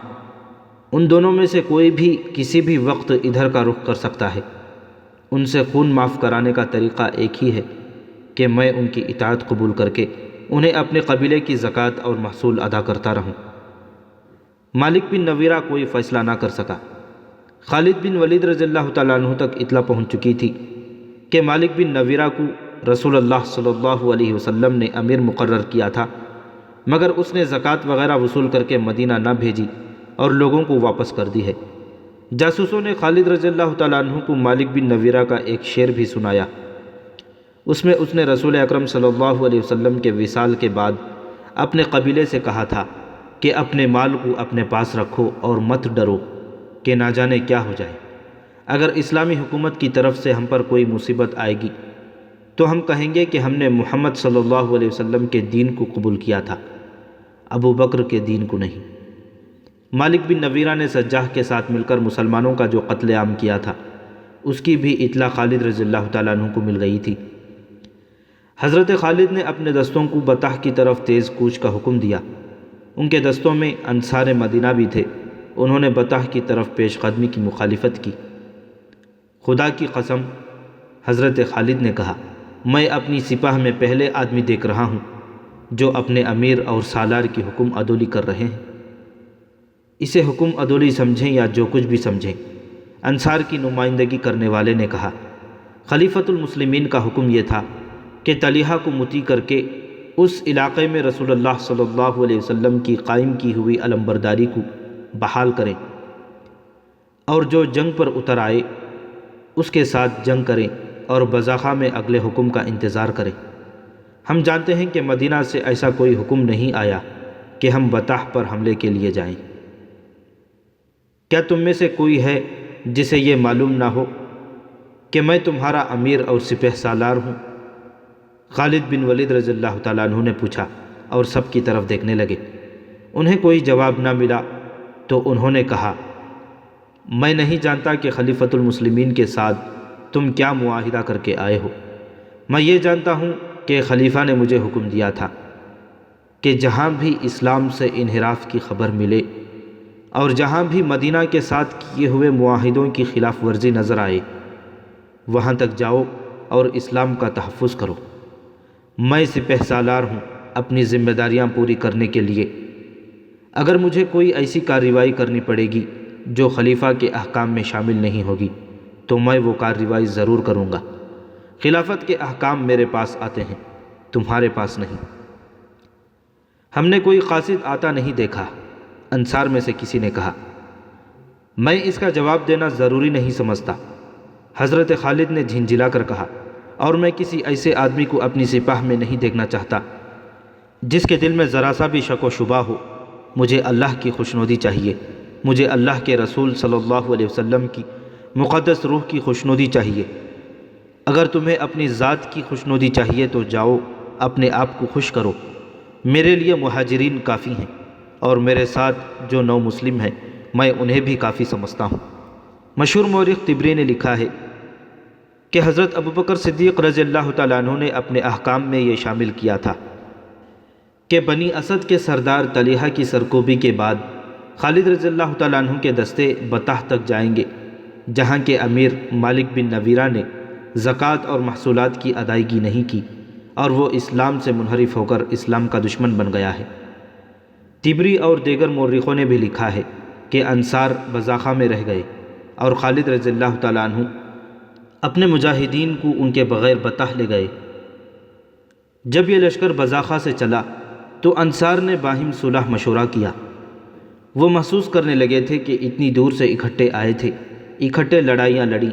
ان دونوں میں سے کوئی بھی کسی بھی وقت ادھر کا رخ کر سکتا ہے۔ ان سے خون معاف کرانے کا طریقہ ایک ہی ہے کہ میں ان کی اطاعت قبول کر کے انہیں اپنے قبیلے کی زکوٰۃ اور محصول ادا کرتا رہوں۔ مالک بن نویرہ کوئی فیصلہ نہ کر سکا۔ خالد بن ولید رضی اللہ تعالیٰ عنہ تک اطلاع پہنچ چکی تھی کہ مالک بن نویرہ کو رسول اللہ صلی اللہ علیہ وسلم نے امیر مقرر کیا تھا، مگر اس نے زکوٰۃ وغیرہ وصول کر کے مدینہ نہ بھیجی اور لوگوں کو واپس کر دی ہے۔ جاسوسوں نے خالد رضی اللہ تعالیٰ عنہ کو مالک بن نویرہ کا ایک شعر بھی سنایا۔ اس میں اس نے رسول اکرم صلی اللہ علیہ وسلم کے وصال کے بعد اپنے قبیلے سے کہا تھا کہ اپنے مال کو اپنے پاس رکھو اور مت ڈرو کہ نہ جانے کیا ہو جائے۔ اگر اسلامی حکومت کی طرف سے ہم پر کوئی مصیبت آئے گی تو ہم کہیں گے کہ ہم نے محمد صلی اللہ علیہ وسلم کے دین کو قبول کیا تھا، ابو بکر کے دین کو نہیں۔ مالک بن نویرہ نے سجاح کے ساتھ مل کر مسلمانوں کا جو قتل عام کیا تھا اس کی بھی اطلاع خالد رضی اللہ تعالیٰ عنہ کو مل گئی تھی۔ حضرت خالد نے اپنے دستوں کو بطح کی طرف تیز کوچ کا حکم دیا۔ ان کے دستوں میں انصار مدینہ بھی تھے۔ انہوں نے بطح کی طرف پیش قدمی کی مخالفت کی۔ خدا کی قسم، حضرت خالد نے کہا، میں اپنی سپاہ میں پہلے آدمی دیکھ رہا ہوں جو اپنے امیر اور سالار کی حکم عدولی کر رہے ہیں۔ اسے حکم عدولی سمجھیں یا جو کچھ بھی سمجھیں، انصار کی نمائندگی کرنے والے نے کہا، خلیفۃ المسلمین کا حکم یہ تھا کہ طلیحہ کو مطیع کر کے اس علاقے میں رسول اللہ صلی اللہ علیہ وسلم کی قائم کی ہوئی علمبرداری کو بحال کریں، اور جو جنگ پر اتر آئے اس کے ساتھ جنگ کریں اور بزاخہ میں اگلے حکم کا انتظار کریں۔ ہم جانتے ہیں کہ مدینہ سے ایسا کوئی حکم نہیں آیا کہ ہم بطح پر حملے کے لیے جائیں۔ کیا تم میں سے کوئی ہے جسے یہ معلوم نہ ہو کہ میں تمہارا امیر اور سپہ سالار ہوں؟ خالد بن ولید رضی اللہ تعالیٰ عنہ نے پوچھا اور سب کی طرف دیکھنے لگے۔ انہیں کوئی جواب نہ ملا تو انہوں نے کہا، میں نہیں جانتا کہ خلیفۃ المسلمین کے ساتھ تم کیا معاہدہ کر کے آئے ہو۔ میں یہ جانتا ہوں کہ خلیفہ نے مجھے حکم دیا تھا کہ جہاں بھی اسلام سے انحراف کی خبر ملے اور جہاں بھی مدینہ کے ساتھ کیے ہوئے معاہدوں کی خلاف ورزی نظر آئے وہاں تک جاؤ اور اسلام کا تحفظ کرو۔ میں سپہ سالار ہوں اپنی ذمہ داریاں پوری کرنے کے لیے۔ اگر مجھے کوئی ایسی کارروائی کرنی پڑے گی جو خلیفہ کے احکام میں شامل نہیں ہوگی تو میں وہ کارروائی ضرور کروں گا۔ خلافت کے احکام میرے پاس آتے ہیں، تمہارے پاس نہیں۔ ہم نے کوئی قاصد آتا نہیں دیکھا، انصار میں سے کسی نے کہا۔ میں اس کا جواب دینا ضروری نہیں سمجھتا، حضرت خالد نے جھنجھلا کر کہا، اور میں کسی ایسے آدمی کو اپنی سپاہ میں نہیں دیکھنا چاہتا جس کے دل میں ذرا سا بھی شک و شبہ ہو۔ مجھے اللہ کی خوشنودی چاہیے، مجھے اللہ کے رسول صلی اللہ علیہ وسلم کی مقدس روح کی خوشنودی چاہیے۔ اگر تمہیں اپنی ذات کی خوشنودی چاہیے تو جاؤ اپنے آپ کو خوش کرو۔ میرے لیے مہاجرین کافی ہیں، اور میرے ساتھ جو نو مسلم ہیں میں انہیں بھی کافی سمجھتا ہوں۔ مشہور مورخ طبری نے لکھا ہے کہ حضرت ابوبکر صدیق رضی اللہ تعالیٰ عنہ نے اپنے احکام میں یہ شامل کیا تھا کہ بنی اسد کے سردار طلیحہ کی سرکوبی کے بعد خالد رضی اللہ تعالیٰ عنہ کے دستے بطح تک جائیں گے، جہاں کے امیر مالک بن نویرہ نے زکوٰۃ اور محصولات کی ادائیگی نہیں کی اور وہ اسلام سے منحرف ہو کر اسلام کا دشمن بن گیا ہے۔ طبری اور دیگر مورخوں نے بھی لکھا ہے کہ انصار بزاخہ میں رہ گئے اور خالد رضی اللہ تعالیٰ عنہ اپنے مجاہدین کو ان کے بغیر بطح لے گئے۔ جب یہ لشکر بزاخہ سے چلا تو انصار نے باہم صلح مشورہ کیا۔ وہ محسوس کرنے لگے تھے کہ اتنی دور سے اکٹھے آئے تھے، اکٹھے لڑائیاں لڑیں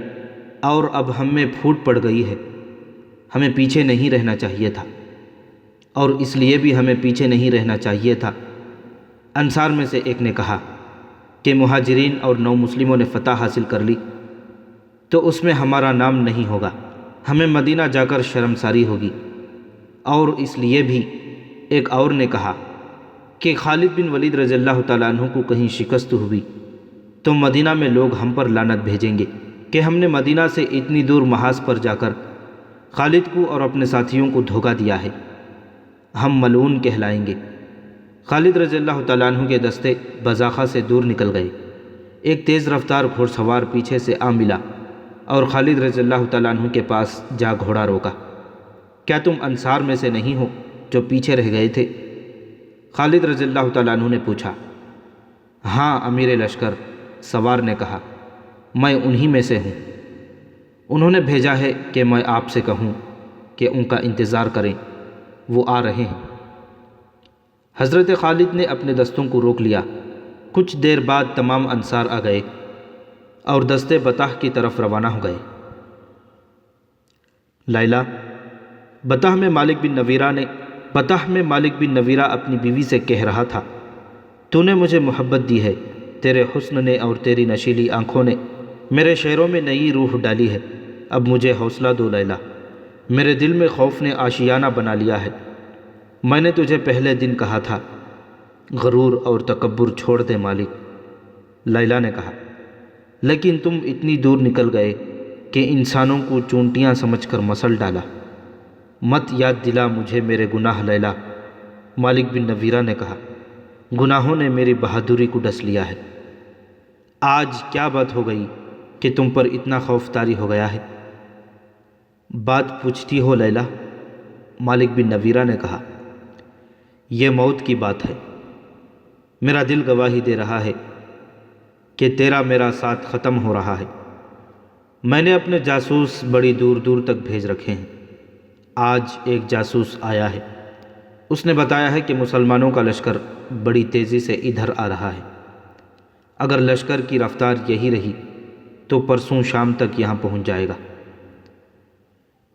اور اب ہم میں پھوٹ پڑ گئی ہے۔ ہمیں پیچھے نہیں رہنا چاہیے تھا، اور اس لیے بھی ہمیں پیچھے نہیں رہنا چاہیے تھا۔ انصار میں سے ایک نے کہا کہ مہاجرین اور نو مسلموں نے فتح حاصل کر لی تو اس میں ہمارا نام نہیں ہوگا، ہمیں مدینہ جا کر شرمساری ہوگی۔ اور اس لیے بھی ایک اور نے کہا کہ خالد بن ولید رضی اللہ تعالیٰ عنہ کو کہیں شکست ہوئی تو مدینہ میں لوگ ہم پر لعنت بھیجیں گے کہ ہم نے مدینہ سے اتنی دور محاذ پر جا کر خالد کو اور اپنے ساتھیوں کو دھوکہ دیا ہے، ہم ملعون کہلائیں گے۔ خالد رضی اللہ تعالیٰ عنہ کے دستے بزاخہ سے دور نکل گئے۔ ایک تیز رفتار گھوڑ سوار پیچھے سے آ ملا اور خالد رضی اللہ تعالیٰ عنہ کے پاس جا گھوڑا روکا۔ کیا تم انصار میں سے نہیں ہو جو پیچھے رہ گئے تھے؟ خالد رضی اللہ تعالیٰ عنہ نے پوچھا۔ ہاں امیر لشکر، سوار نے کہا، میں انہی میں سے ہوں۔ انہوں نے بھیجا ہے کہ میں آپ سے کہوں کہ ان کا انتظار کریں، وہ آ رہے ہیں۔ حضرت خالد نے اپنے دستوں کو روک لیا۔ کچھ دیر بعد تمام انصار آ گئے اور دستے بطح کی طرف روانہ ہو گئے۔ لیلہ، بطح میں مالک بن نویرہ اپنی بیوی سے کہہ رہا تھا، تو نے مجھے محبت دی ہے، تیرے حسن نے اور تیری نشیلی آنکھوں نے میرے شعروں میں نئی روح ڈالی ہے۔ اب مجھے حوصلہ دو لیلہ، میرے دل میں خوف نے آشیانہ بنا لیا ہے۔ میں نے تجھے پہلے دن کہا تھا، غرور اور تکبر چھوڑ دے مالک، لیلا نے کہا، لیکن تم اتنی دور نکل گئے کہ انسانوں کو چونٹیاں سمجھ کر مسل ڈالا۔ مت یاد دلا مجھے میرے گناہ لیلا۔ مالک بن نویرہ نے کہا، گناہوں نے میری بہادری کو ڈس لیا ہے۔ آج کیا بات ہو گئی کہ تم پر اتنا خوف طاری ہو گیا ہے؟ بات پوچھتی ہو لیلا؟ مالک بن نویرہ نے کہا، یہ موت کی بات ہے۔ میرا دل گواہی دے رہا ہے کہ تیرا میرا ساتھ ختم ہو رہا ہے۔ میں نے اپنے جاسوس بڑی دور دور تک بھیج رکھے ہیں۔ آج ایک جاسوس آیا ہے، اس نے بتایا ہے کہ مسلمانوں کا لشکر بڑی تیزی سے ادھر آ رہا ہے۔ اگر لشکر کی رفتار یہی رہی تو پرسوں شام تک یہاں پہنچ جائے گا۔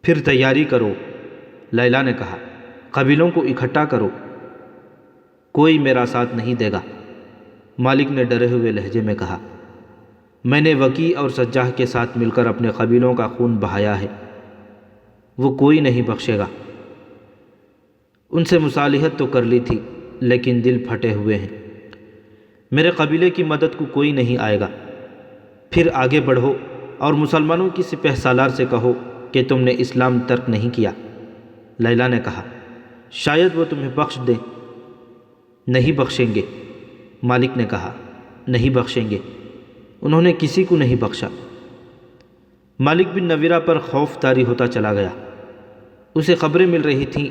پھر تیاری کرو، لیلا نے کہا، قبیلوں کو اکٹھا کرو، کوئی میرا ساتھ نہیں دے گا۔ مالک نے ڈرے ہوئے لہجے میں کہا، میں نے وکی اور سجاح کے ساتھ مل کر اپنے قبیلوں کا خون بہایا ہے، وہ کوئی نہیں بخشے گا۔ ان سے مصالحت تو کر لی تھی لیکن دل پھٹے ہوئے ہیں۔ میرے قبیلے کی مدد کو کوئی نہیں آئے گا۔ پھر آگے بڑھو اور مسلمانوں کی سپہ سالار سے کہو کہ تم نے اسلام ترک نہیں کیا۔ لیلا نے کہا، شاید وہ تمہیں بخش دیں۔ نہیں بخشیں گے، مالک نے کہا، نہیں بخشیں گے، انہوں نے کسی کو نہیں بخشا۔ مالک بن نویرہ پر خوف طاری ہوتا چلا گیا۔ اسے خبریں مل رہی تھیں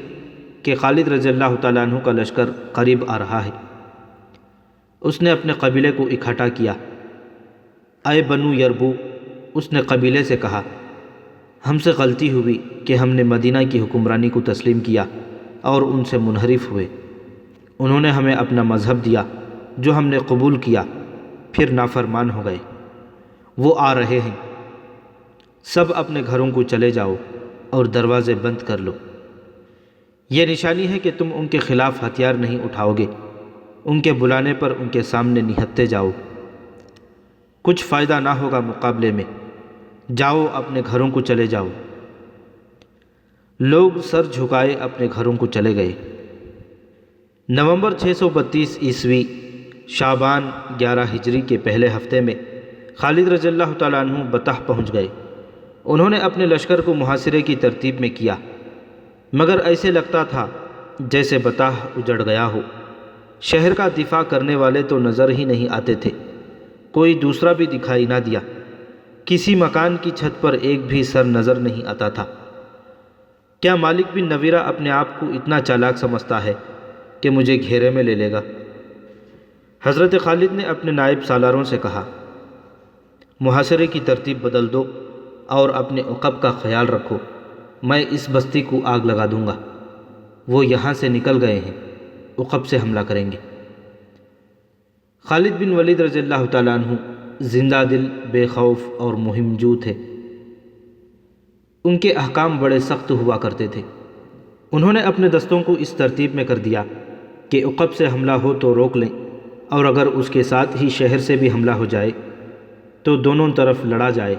کہ خالد رضی اللہ تعالیٰ عنہ کا لشکر قریب آ رہا ہے۔ اس نے اپنے قبیلے کو اکٹھا کیا۔ اے بنو یربو، اس نے قبیلے سے کہا، ہم سے غلطی ہوئی کہ ہم نے مدینہ کی حکمرانی کو تسلیم کیا اور ان سے منحرف ہوئے۔ انہوں نے ہمیں اپنا مذہب دیا جو ہم نے قبول کیا، پھر نافرمان ہو گئے۔ وہ آ رہے ہیں، سب اپنے گھروں کو چلے جاؤ اور دروازے بند کر لو۔ یہ نشانی ہے کہ تم ان کے خلاف ہتھیار نہیں اٹھاؤ گے، ان کے بلانے پر ان کے سامنے نہتے جاؤ۔ کچھ فائدہ نہ ہوگا مقابلے میں، جاؤ اپنے گھروں کو چلے جاؤ۔ لوگ سر جھکائے اپنے گھروں کو چلے گئے۔ نومبر 632 عیسوی شعبان 11 ہجری کے پہلے ہفتے میں خالد رضی اللہ تعالیٰ عنہ بطح پہنچ گئے۔ انہوں نے اپنے لشکر کو محاصرے کی ترتیب میں کیا، مگر ایسے لگتا تھا جیسے بطح اجڑ گیا ہو۔ شہر کا دفاع کرنے والے تو نظر ہی نہیں آتے تھے، کوئی دوسرا بھی دکھائی نہ دیا۔ کسی مکان کی چھت پر ایک بھی سر نظر نہیں آتا تھا۔ کیا مالک بن نویرہ اپنے آپ کو اتنا چالاک سمجھتا ہے کہ مجھے گھیرے میں لے لے گا؟ حضرت خالد نے اپنے نائب سالاروں سے کہا، محاصرے کی ترتیب بدل دو اور اپنے عقب کا خیال رکھو، میں اس بستی کو آگ لگا دوں گا۔ وہ یہاں سے نکل گئے ہیں، عقب سے حملہ کریں گے۔ خالد بن ولید رضی اللہ تعالیٰ عنہ زندہ دل، بے خوف اور مہم جو تھے۔ ان کے احکام بڑے سخت ہوا کرتے تھے۔ انہوں نے اپنے دستوں کو اس ترتیب میں کر دیا کہ عقب سے حملہ ہو تو روک لیں، اور اگر اس کے ساتھ ہی شہر سے بھی حملہ ہو جائے تو دونوں طرف لڑا جائے۔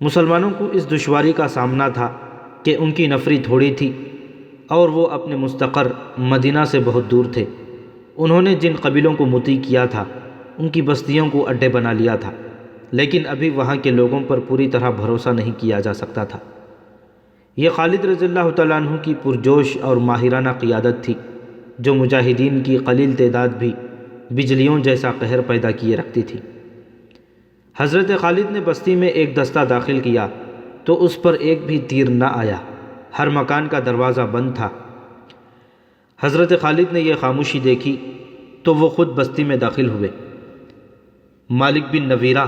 مسلمانوں کو اس دشواری کا سامنا تھا کہ ان کی نفری تھوڑی تھی اور وہ اپنے مستقر مدینہ سے بہت دور تھے۔ انہوں نے جن قبیلوں کو مطیع کیا تھا ان کی بستیوں کو اڈے بنا لیا تھا، لیکن ابھی وہاں کے لوگوں پر پوری طرح بھروسہ نہیں کیا جا سکتا تھا۔ یہ خالد رضی اللہ تعالیٰ عنہ کی پرجوش اور ماہرانہ قیادت تھی جو مجاہدین کی قلیل تعداد بھی بجلیوں جیسا قہر پیدا کیے رکھتی تھی۔ حضرت خالد نے بستی میں ایک دستہ داخل کیا تو اس پر ایک بھی تیر نہ آیا، ہر مکان کا دروازہ بند تھا۔ حضرت خالد نے یہ خاموشی دیکھی تو وہ خود بستی میں داخل ہوئے۔ مالک بن نویرہ،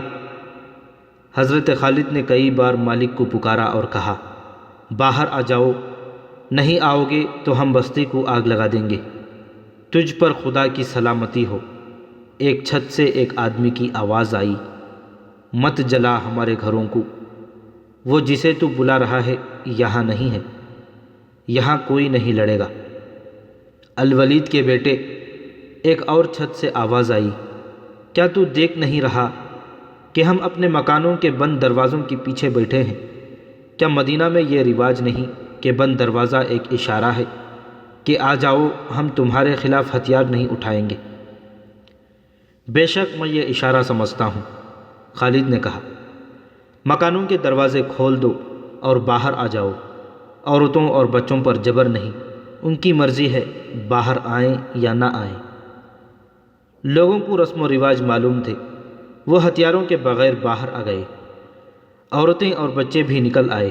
حضرت خالد نے کئی بار مالک کو پکارا اور کہا، باہر آ جاؤ، نہیں آؤ گے تو ہم بستی کو آگ لگا دیں گے۔ تجھ پر خدا کی سلامتی ہو۔ ایک چھت سے ایک آدمی کی آواز آئی، مت جلا ہمارے گھروں کو، وہ جسے تو بلا رہا ہے یہاں نہیں ہے، یہاں کوئی نہیں لڑے گا۔ الولید کے بیٹے، ایک اور چھت سے آواز آئی، کیا تو دیکھ نہیں رہا کہ ہم اپنے مکانوں کے بند دروازوں کے پیچھے بیٹھے ہیں؟ کیا مدینہ میں یہ رواج نہیں کہ بند دروازہ ایک اشارہ ہے کہ آ جاؤ، ہم تمہارے خلاف ہتھیار نہیں اٹھائیں گے؟ بے شک میں یہ اشارہ سمجھتا ہوں، خالد نے کہا۔ مکانوں کے دروازے کھول دو اور باہر آ جاؤ، عورتوں اور بچوں پر جبر نہیں، ان کی مرضی ہے باہر آئیں یا نہ آئیں۔ لوگوں کو رسم و رواج معلوم تھے، وہ ہتھیاروں کے بغیر باہر آ گئے، عورتیں اور بچے بھی نکل آئے۔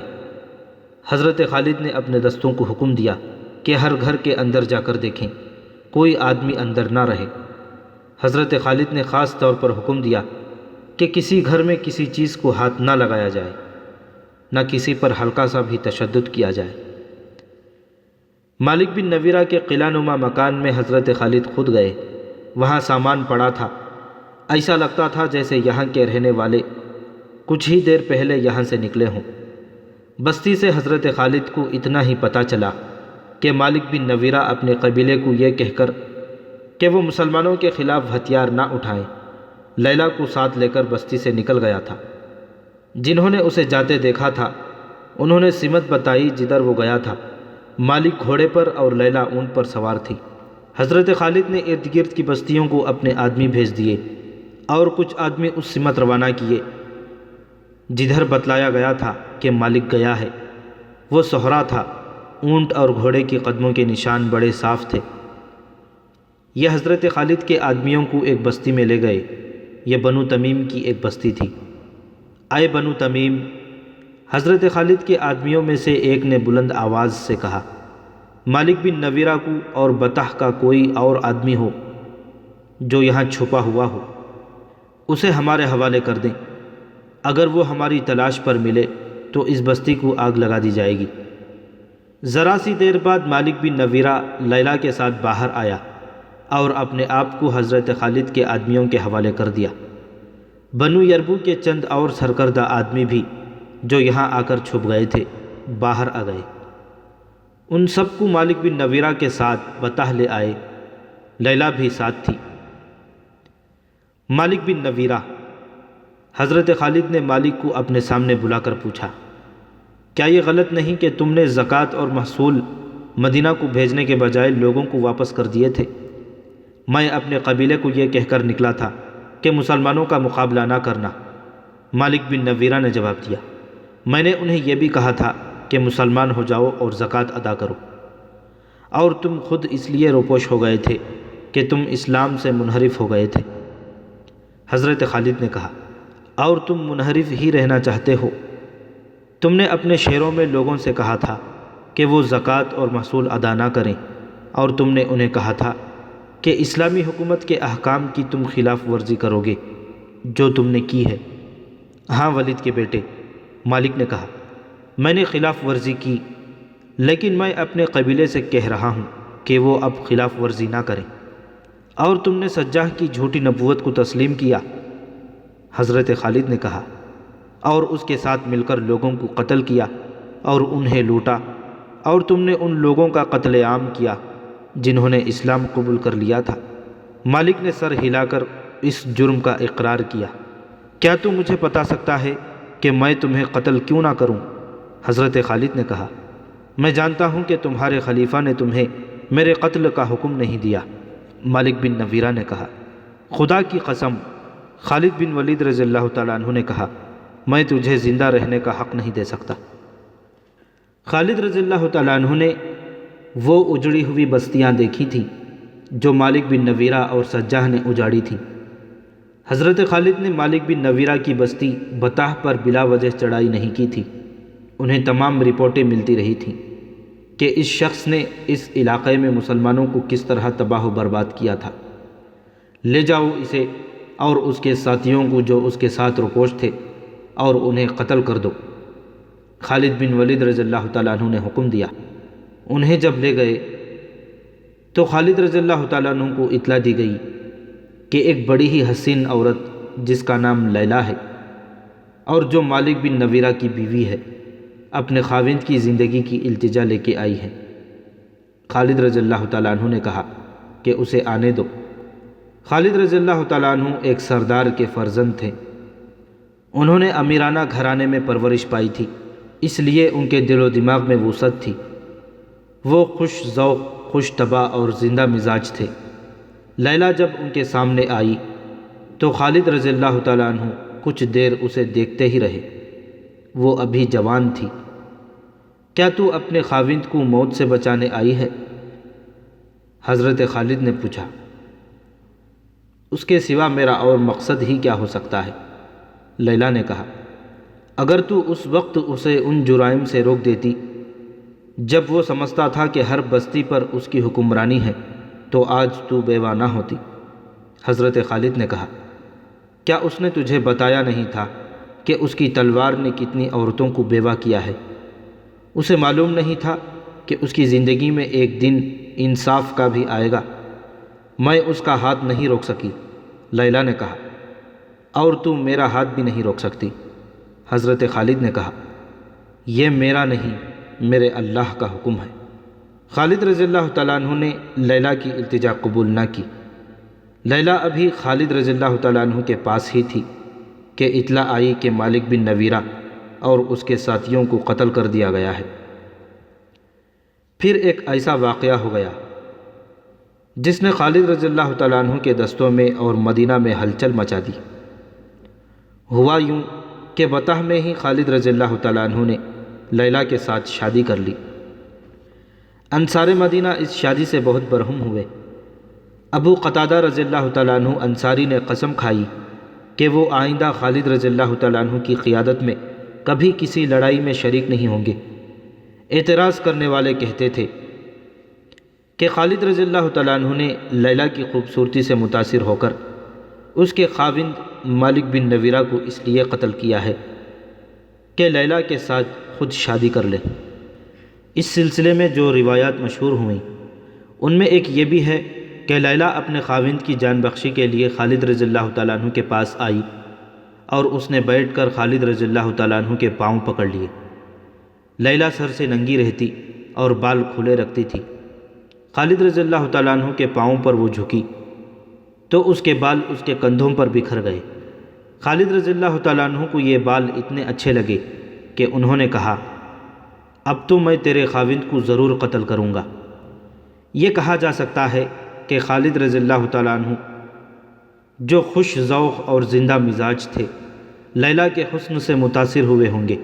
حضرت خالد نے اپنے دستوں کو حکم دیا کہ ہر گھر کے اندر جا کر دیکھیں، کوئی آدمی اندر نہ رہے۔ حضرت خالد نے خاص طور پر حکم دیا کہ کسی گھر میں کسی چیز کو ہاتھ نہ لگایا جائے، نہ کسی پر ہلکا سا بھی تشدد کیا جائے۔ مالک بن نویرہ کے قلعہ نما مکان میں حضرت خالد خود گئے۔ وہاں سامان پڑا تھا، ایسا لگتا تھا جیسے یہاں کے رہنے والے کچھ ہی دیر پہلے یہاں سے نکلے ہوں۔ بستی سے حضرت خالد کو اتنا ہی پتہ چلا کہ مالک بن نویرہ اپنے قبیلے کو یہ کہہ کر کہ وہ مسلمانوں کے خلاف ہتھیار نہ اٹھائیں، لیلا کو ساتھ لے کر بستی سے نکل گیا تھا۔ جنہوں نے اسے جاتے دیکھا تھا انہوں نے سمت بتائی جدھر وہ گیا تھا۔ مالک گھوڑے پر اور لیلا اونٹ پر سوار تھی۔ حضرت خالد نے ارد گرد کی بستیوں کو اپنے آدمی بھیج دیے اور کچھ آدمی اس سمت روانہ کیے جدھر بتلایا گیا تھا کہ مالک گیا ہے۔ وہ صحرا تھا، اونٹ اور گھوڑے کی قدموں کے نشان بڑے صاف تھے۔ یہ حضرت خالد کے آدمیوں کو ایک بستی میں لے گئے۔ یہ بنو تمیم کی ایک بستی تھی۔ اے بنو تمیم، حضرت خالد کے آدمیوں میں سے ایک نے بلند آواز سے کہا، مالک بن نویرہ کو اور بطح کا کوئی اور آدمی ہو جو یہاں چھپا ہوا ہو، اسے ہمارے حوالے کر دیں۔ اگر وہ ہماری تلاش پر ملے تو اس بستی کو آگ لگا دی جائے گی۔ ذرا سی دیر بعد مالک بن نویرہ لیلا کے ساتھ باہر آیا اور اپنے آپ کو حضرت خالد کے آدمیوں کے حوالے کر دیا۔ بنو یربو کے چند اور سرکردہ آدمی بھی جو یہاں آ کر چھپ گئے تھے باہر آ گئے۔ ان سب کو مالک بن نویرہ کے ساتھ بطح لے آئے، لیلا بھی ساتھ تھی۔ مالک بن نویرہ، حضرت خالد نے مالک کو اپنے سامنے بلا کر پوچھا، کیا یہ غلط نہیں کہ تم نے زکوٰۃ اور محصول مدینہ کو بھیجنے کے بجائے لوگوں کو واپس کر دیے تھے؟ میں اپنے قبیلے کو یہ کہہ کر نکلا تھا کہ مسلمانوں کا مقابلہ نہ کرنا۔ مالک بن نویرہ نے جواب دیا، میں نے انہیں یہ بھی کہا تھا کہ مسلمان ہو جاؤ اور زکوٰۃ ادا کرو، اور تم خود اس لیے روپوش ہو گئے تھے کہ تم اسلام سے منحرف ہو گئے تھے۔ حضرت خالد نے کہا، اور تم منحرف ہی رہنا چاہتے ہو؟ تم نے اپنے شہروں میں لوگوں سے کہا تھا کہ وہ زکوٰۃ اور محصول ادا نہ کریں، اور تم نے انہیں کہا تھا کہ اسلامی حکومت کے احکام کی تم خلاف ورزی کرو گے، جو تم نے کی ہے۔ ہاں ولید کے بیٹے، مالک نے کہا، میں نے خلاف ورزی کی، لیکن میں اپنے قبیلے سے کہہ رہا ہوں کہ وہ اب خلاف ورزی نہ کریں۔ اور تم نے سجاح کی جھوٹی نبوت کو تسلیم کیا؟ حضرت خالد نے کہا، اور اس کے ساتھ مل کر لوگوں کو قتل کیا اور انہیں لوٹا، اور تم نے ان لوگوں کا قتل عام کیا جنہوں نے اسلام قبول کر لیا تھا۔ مالک نے سر ہلا کر اس جرم کا اقرار کیا۔ کیا تو مجھے بتا سکتا ہے کہ میں تمہیں قتل کیوں نہ کروں؟ حضرت خالد نے کہا، میں جانتا ہوں کہ تمہارے خلیفہ نے تمہیں میرے قتل کا حکم نہیں دیا۔ مالک بن نویرہ نے کہا، خدا کی قسم، خالد بن ولید رضی اللہ تعالیٰ عنہ نے کہا، میں تجھے زندہ رہنے کا حق نہیں دے سکتا۔ خالد رضی اللہ تعالیٰ عنہ نے وہ اجڑی ہوئی بستیاں دیکھی تھیں جو مالک بن نویرہ اور سجاح نے اجاڑی تھیں۔ حضرت خالد نے مالک بن نویرہ کی بستی بطح پر بلا وجہ چڑھائی نہیں کی تھی۔ انہیں تمام رپورٹیں ملتی رہی تھیں کہ اس شخص نے اس علاقے میں مسلمانوں کو کس طرح تباہ و برباد کیا تھا۔ لے جاؤ اسے اور اس کے ساتھیوں کو جو اس کے ساتھ روپوش تھے، اور انہیں قتل کر دو۔ خالد بن ولید رضی اللہ تعالیٰ عنہ نے حکم دیا۔ انہیں جب لے گئے تو خالد رضی اللہ تعالیٰ عنہ کو اطلاع دی گئی کہ ایک بڑی ہی حسین عورت جس کا نام لیلا ہے اور جو مالک بن نویرہ کی بیوی ہے، اپنے خاوند کی زندگی کی التجا لے کے آئی ہے۔ خالد رضی اللہ تعالیٰ عنہ نے کہا کہ اسے آنے دو۔ خالد رضی اللہ تعالیٰ عنہ ایک سردار کے فرزند تھے۔ انہوں نے امیرانہ گھرانے میں پرورش پائی تھی، اس لیے ان کے دل و دماغ میں وسعت تھی۔ وہ خوش ذوق، خوش طبع اور زندہ مزاج تھے۔ لیلا جب ان کے سامنے آئی تو خالد رضی اللہ تعالیٰ عنہ کچھ دیر اسے دیکھتے ہی رہے۔ وہ ابھی جوان تھی۔ کیا تو اپنے خاوند کو موت سے بچانے آئی ہے؟ حضرت خالد نے پوچھا۔ اس کے سوا میرا اور مقصد ہی کیا ہو سکتا ہے؟ لیلا نے کہا۔ اگر تو اس وقت اسے ان جرائم سے روک دیتی جب وہ سمجھتا تھا کہ ہر بستی پر اس کی حکمرانی ہے تو آج تو بیوہ نہ ہوتی۔ حضرت خالد نے کہا۔ کیا اس نے تجھے بتایا نہیں تھا کہ اس کی تلوار نے کتنی عورتوں کو بیوہ کیا ہے؟ اسے معلوم نہیں تھا کہ اس کی زندگی میں ایک دن انصاف کا بھی آئے گا؟ میں اس کا ہاتھ نہیں روک سکی، لیلا نے کہا۔ اور تو میرا ہاتھ بھی نہیں روک سکتی، حضرت خالد نے کہا۔ یہ میرا نہیں، میرے اللہ کا حکم ہے۔ خالد رضی اللہ تعالیٰ عنہ نے لیلا کی التجا قبول نہ کی۔ لیلا ابھی خالد رضی اللہ تعالیٰ عنہ کے پاس ہی تھی کہ اطلاع آئی کہ مالک بن نویرہ اور اس کے ساتھیوں کو قتل کر دیا گیا ہے۔ پھر ایک ایسا واقعہ ہو گیا جس نے خالد رضی اللہ تعالیٰ عنہ کے دستوں میں اور مدینہ میں ہلچل مچا دی۔ ہوا یوں کہ بطح میں ہی خالد رضی اللہ تعالیٰ عنہ نے لیلا کے ساتھ شادی کر لی۔ انصار مدینہ اس شادی سے بہت برہم ہوئے۔ ابو قتادہ رضی اللہ تعالیٰ عنہ انصاری نے قسم کھائی کہ وہ آئندہ خالد رضی اللہ تعالیٰ عنہ کی قیادت میں کبھی کسی لڑائی میں شریک نہیں ہوں گے۔ اعتراض کرنے والے کہتے تھے کہ خالد رضی اللہ تعالیٰ عنہ نے لیلا کی خوبصورتی سے متاثر ہو کر اس کے خاوند مالک بن نویرہ کو اس لیے قتل کیا ہے کہ لیلا کے ساتھ خود شادی کر لے۔ اس سلسلے میں جو روایات مشہور ہوئیں ان میں ایک یہ بھی ہے کہ لیلا اپنے خاوند کی جان بخشی کے لیے خالد رضی اللہ تعالیٰ عنہ کے پاس آئی اور اس نے بیٹھ کر خالد رضی اللہ تعالیٰ عنہ کے پاؤں پکڑ لیے۔ لیلا سر سے ننگی رہتی اور بال کھلے رکھتی تھی۔ خالد رضی اللہ تعالیٰ عنہ کے پاؤں پر وہ جھکی تو اس کے بال اس کے کندھوں پر بکھر گئے۔ خالد رضی اللہ تعالیٰ عنہ کو یہ بال اتنے اچھے لگے کہ انہوں نے کہا، اب تو میں تیرے خاوند کو ضرور قتل کروں گا۔ یہ کہا جا سکتا ہے کہ خالد رضی اللہ تعالیٰ عنہ جو خوش ذوق اور زندہ مزاج تھے لیلا کے حسن سے متاثر ہوئے ہوں گے،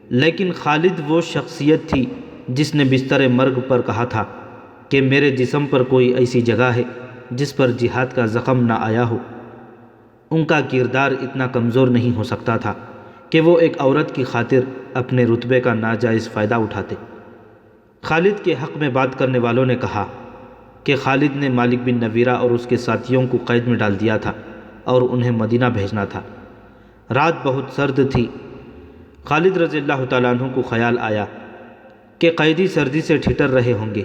لیکن خالد وہ شخصیت تھی جس نے بستر مرگ پر کہا تھا کہ میرے جسم پر کوئی ایسی جگہ ہے جس پر جہاد کا زخم نہ آیا ہو۔ ان کا کردار اتنا کمزور نہیں ہو سکتا تھا کہ وہ ایک عورت کی خاطر اپنے رتبے کا ناجائز فائدہ اٹھاتے۔ خالد کے حق میں بات کرنے والوں نے کہا کہ خالد نے مالک بن نویرہ اور اس کے ساتھیوں کو قید میں ڈال دیا تھا اور انہیں مدینہ بھیجنا تھا۔ رات بہت سرد تھی۔ خالد رضی اللہ تعالیٰ عنہ کو خیال آیا کہ قیدی سردی سے ٹھٹر رہے ہوں گے۔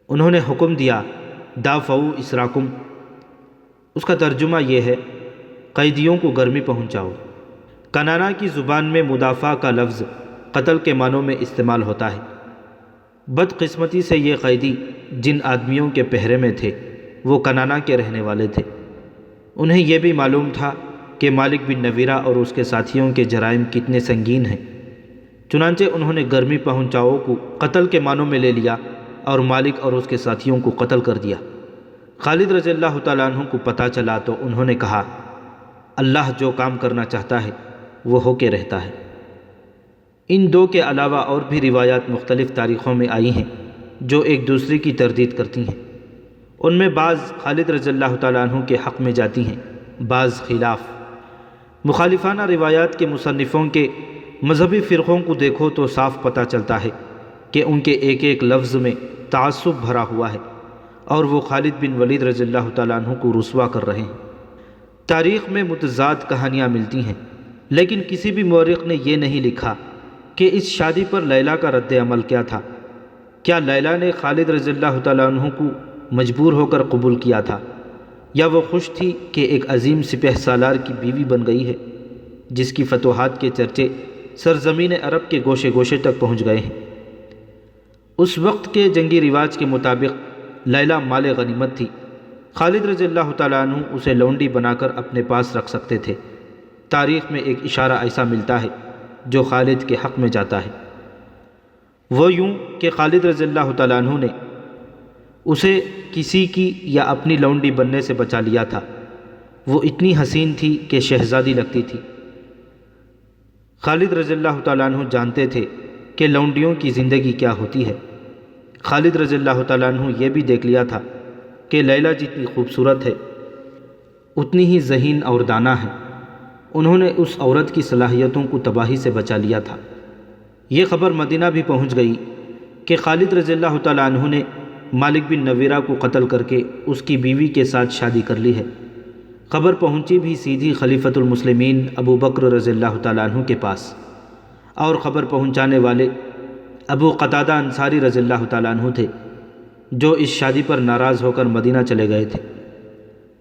انہوں نے حکم دیا، دافعوا اسراکم۔ اس کا ترجمہ یہ ہے، قیدیوں کو گرمی پہنچاؤ۔ کنانہ کی زبان میں مدافع کا لفظ قتل کے معنوں میں استعمال ہوتا ہے۔ بدقسمتی سے یہ قیدی جن آدمیوں کے پہرے میں تھے وہ کنانہ کے رہنے والے تھے۔ انہیں یہ بھی معلوم تھا کہ مالک بن نویرہ اور اس کے ساتھیوں کے جرائم کتنے سنگین ہیں، چنانچہ انہوں نے گرمی پہنچاؤ کو قتل کے معنوں میں لے لیا اور مالک اور اس کے ساتھیوں کو قتل کر دیا۔ خالد رضی اللہ تعالیٰ عنہ کو پتہ چلا تو انہوں نے کہا، اللہ جو کام کرنا چاہتا ہے وہ ہو کے رہتا ہے۔ ان دو کے علاوہ اور بھی روایات مختلف تاریخوں میں آئی ہیں جو ایک دوسرے کی تردید کرتی ہیں۔ ان میں بعض خالد رضی اللہ تعالیٰ عنہ کے حق میں جاتی ہیں، بعض خلاف۔ مخالفانہ روایات کے مصنفوں کے مذہبی فرقوں کو دیکھو تو صاف پتہ چلتا ہے کہ ان کے ایک ایک لفظ میں تعصب بھرا ہوا ہے اور وہ خالد بن ولید رضی اللہ تعالیٰ عنہ کو رسوا کر رہے ہیں۔ تاریخ میں متضاد کہانیاں ملتی ہیں، لیکن کسی بھی مورخ نے یہ نہیں لکھا کہ اس شادی پر لیلا کا رد عمل کیا تھا۔ کیا لیلا نے خالد رضی اللہ تعالیٰ عنہ کو مجبور ہو کر قبول کیا تھا، یا وہ خوش تھی کہ ایک عظیم سپہ سالار کی بیوی بن گئی ہے جس کی فتوحات کے چرچے سرزمین عرب کے گوشے گوشے تک پہنچ گئے ہیں؟ اس وقت کے جنگی رواج کے مطابق لیلا مال غنیمت تھی۔ خالد رضی اللہ تعالیٰ عنہ اسے لونڈی بنا کر اپنے پاس رکھ سکتے تھے۔ تاریخ میں ایک اشارہ ایسا ملتا ہے جو خالد کے حق میں جاتا ہے، وہ یوں کہ خالد رضی اللہ تعالیٰ عنہ نے اسے کسی کی یا اپنی لونڈی بننے سے بچا لیا تھا۔ وہ اتنی حسین تھی کہ شہزادی لگتی تھی۔ خالد رضی اللہ تعالیٰ عنہ جانتے تھے کہ لونڈیوں کی زندگی کیا ہوتی ہے۔ خالد رضی اللہ تعالیٰ عنہ یہ بھی دیکھ لیا تھا کہ لیلا جتنی خوبصورت ہے اتنی ہی ذہین اور دانا ہے۔ انہوں نے اس عورت کی صلاحیتوں کو تباہی سے بچا لیا تھا۔ یہ خبر مدینہ بھی پہنچ گئی کہ خالد رضی اللہ تعالیٰ عنہ نے مالک بن نویرہ کو قتل کر کے اس کی بیوی کے ساتھ شادی کر لی ہے۔ خبر پہنچی بھی سیدھی خلیفۃ المسلمین ابو بکر رضی اللہ تعالیٰ عنہ کے پاس، اور خبر پہنچانے والے ابو قتادہ انصاری رضی اللہ تعالیٰ عنہ تھے، جو اس شادی پر ناراض ہو کر مدینہ چلے گئے تھے۔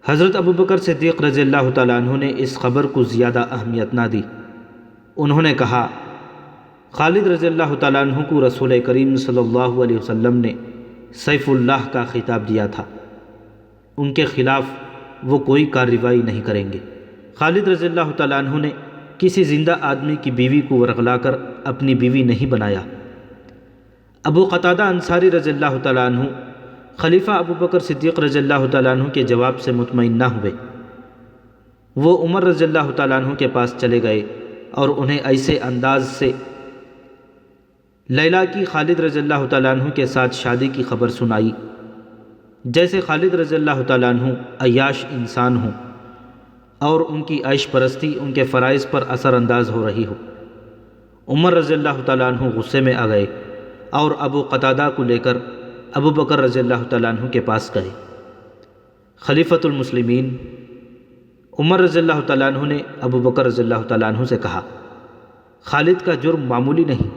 حضرت ابو بکر صدیق رضی اللہ تعالیٰ عنہ نے اس خبر کو زیادہ اہمیت نہ دی۔ انہوں نے کہا، خالد رضی اللہ تعالیٰ عنہ کو رسول کریم صلی اللہ علیہ وسلم نے سیف اللہ کا خطاب دیا تھا، ان کے خلاف وہ کوئی کارروائی نہیں کریں گے۔ خالد رضی اللہ تعالیٰ عنہ نے کسی زندہ آدمی کی بیوی کو ورغلا کر اپنی بیوی نہیں بنایا۔ ابو قتادہ انصاری رضی اللہ تعالیٰ عنہ خلیفہ ابو بکر صدیق رضی اللہ تعالیٰ عنہ کے جواب سے مطمئن نہ ہوئے۔ وہ عمر رضی اللہ تعالیٰ عنہ کے پاس چلے گئے اور انہیں ایسے انداز سے لیلا کی خالد رضی اللہ تعالیٰ عنہ کے ساتھ شادی کی خبر سنائی جیسے خالد رضی اللہ تعالیٰ عنہ عیاش انسان ہوں اور ان کی عیش پرستی ان کے فرائض پر اثر انداز ہو رہی ہو۔ عمر رضی اللہ تعالیٰ عنہ غصے میں آ گئے اور ابو قتادہ کو لے کر ابو بکر رضی اللہ تعالیٰ عنہ کے پاس گئے۔ خلیفۃ المسلمین عمر رضی اللہ تعالیٰ عنہ نے ابو بکر رضی اللہ تعالیٰ عنہ سے کہا، خالد کا جرم معمولی نہیں،